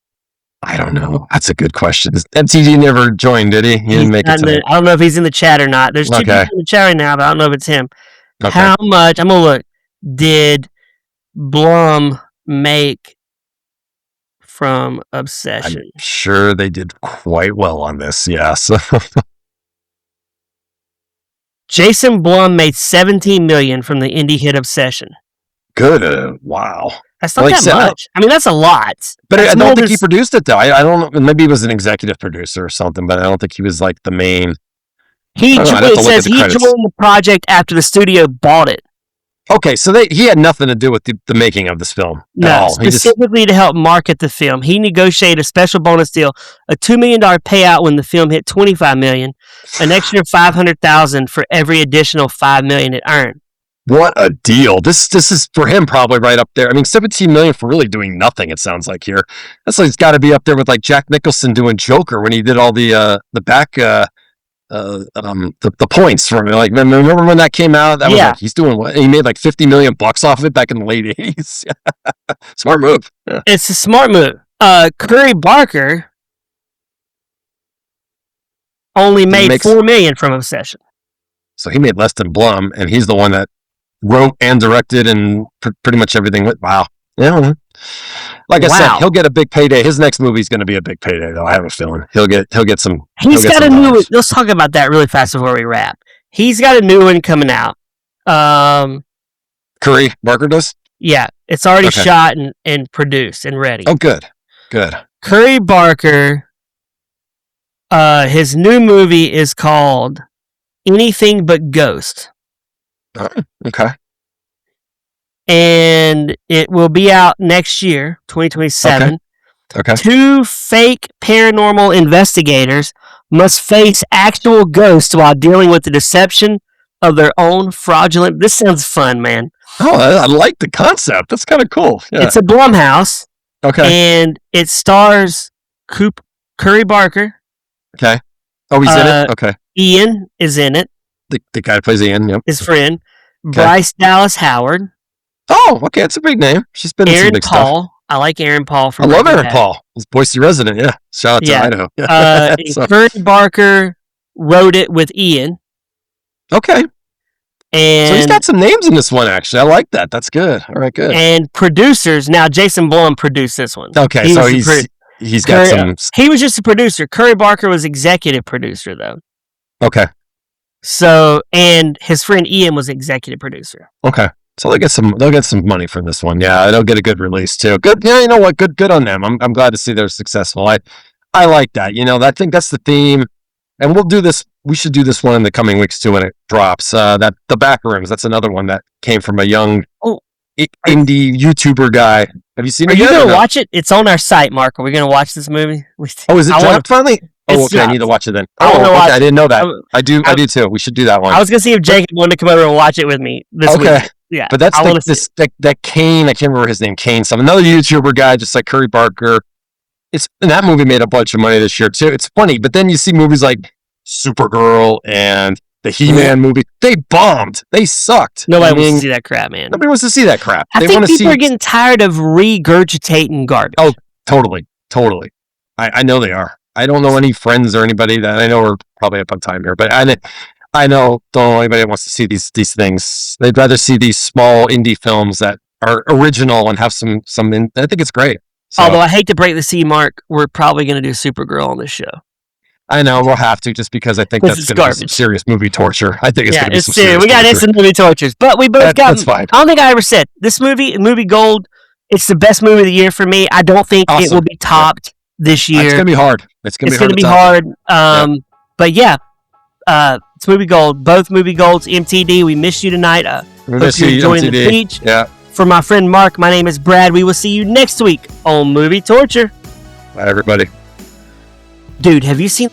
I don't know. That's a good question. MTG never joined, did he? He didn't make it. I don't know if he's in the chat or not. There's two people in the chat right now, but I don't know if it's him. Okay. How much? I'm gonna look. Did Blum make from Obsession? I'm sure they did quite well on this. Yes. Jason Blum made $17 million from the indie hit Obsession. Good. Wow. That's not that much. I mean, that's a lot. But I don't think he produced it, though. I don't know. Maybe he was an executive producer or something, but I don't think he was like the main. It says he joined the project after the studio bought it. Okay, so he had nothing to do with the making of this film at all. Specifically to help market the film. He negotiated a special bonus deal, a $2 million payout when the film hit $25 million, an extra $500,000 for every additional $5 million it earned. What a deal. This is for him probably right up there. I mean, $17 million for really doing nothing, it sounds like here. That's like it's got to be up there with like Jack Nicholson doing Joker when he did all the points from it. Like, remember when that came out? That was like, he's doing what? He made like $50 million off of it back in the late 80s. Smart move. Yeah. It's a smart move. Curry Barker only made $4 million from Obsession. So he made less than Blum, and he's the one that wrote and directed and pretty much everything. Wow. Yeah. Like I said, he'll get a big payday. His next movie is going to be a big payday, though. I have a feeling he'll get some. He's got a new one. Let's talk about that really fast before we wrap. He's got a new one coming out. Curry Barker does? Yeah, it's already shot and produced and ready. Oh, good. Curry Barker. His new movie is called Anything But Ghost. Oh, okay. And it will be out next year, 2027. Okay. 2 fake paranormal investigators must face actual ghosts while dealing with the deception of their own fraudulent. This sounds fun, man. Oh, I like the concept. That's kind of cool. Yeah. It's a Blumhouse. Okay. And it stars Curry Barker. Okay. Oh, he's in it? Okay. Ian is in it. The guy who plays Ian, yep. His friend. Okay. Bryce Dallas Howard. Oh, okay. It's a big name. She's been in some big stuff. I like Aaron Paul. I love Aaron Paul. He's Boise resident, yeah. Shout out to Idaho. Curry Barker wrote it with Ian. Okay. And so he's got some names in this one, actually. I like that. That's good. All right, good. And producers. Now, Jason Blum produced this one. Okay, so he's got some... He was just a producer. Curry Barker was executive producer, though. Okay. So, and his friend Ian was executive producer. Okay. So they'll get some money for this one. Yeah, they'll get a good release too. Good. Yeah, you know what? Good on them. I'm glad to see they're successful. I like that. You know, I think that's the theme. And we'll do this. We should do this one in the coming weeks too when it drops. That the Back Rooms. That's another one that came from a young indie YouTuber guy. Have you seen it? Are you gonna watch it? It's on our site, Mark. Are we gonna watch this movie? Oh, is it dropped finally? Oh, okay. I need to watch it then. Oh, okay. I didn't know that. I do too. We should do that one. I was gonna see if Jacob wanted to come over and watch it with me this week. Yeah, but that's that Kane. I can't remember his name. Kane. Another YouTuber guy, just like Curry Barker. And that movie made a bunch of money this year too. It's funny, but then you see movies like Supergirl and the He-Man movie. They bombed. They sucked. Nobody wants to see that crap, man. Nobody wants to see that crap. I think people are getting tired of regurgitating garbage. Oh, totally. I know they are. I don't know any friends or anybody that I know are probably up on time here, but I don't know anybody that wants to see these things. They'd rather see these small indie films that are original and have some. I think it's great. So, although I hate to break the C, Mark, we're probably going to do Supergirl on this show. I know we'll have to, just because I think that's going to be some serious movie torture. I think it's going to be some serious. We got instant movie tortures, but we both got. That's fine. I don't think I ever said this movie Gold. It's the best movie of the year for me. I don't think it will be topped this year. It's going to be hard. It's going to be hard. But yeah, it's Movie Gold. Both Movie Golds. MTD. We miss you tonight. Hope you're enjoying the beach. Yeah. For my friend Mark, my name is Brad. We will see you next week on Movie Torture. Bye, everybody. Dude, have you seen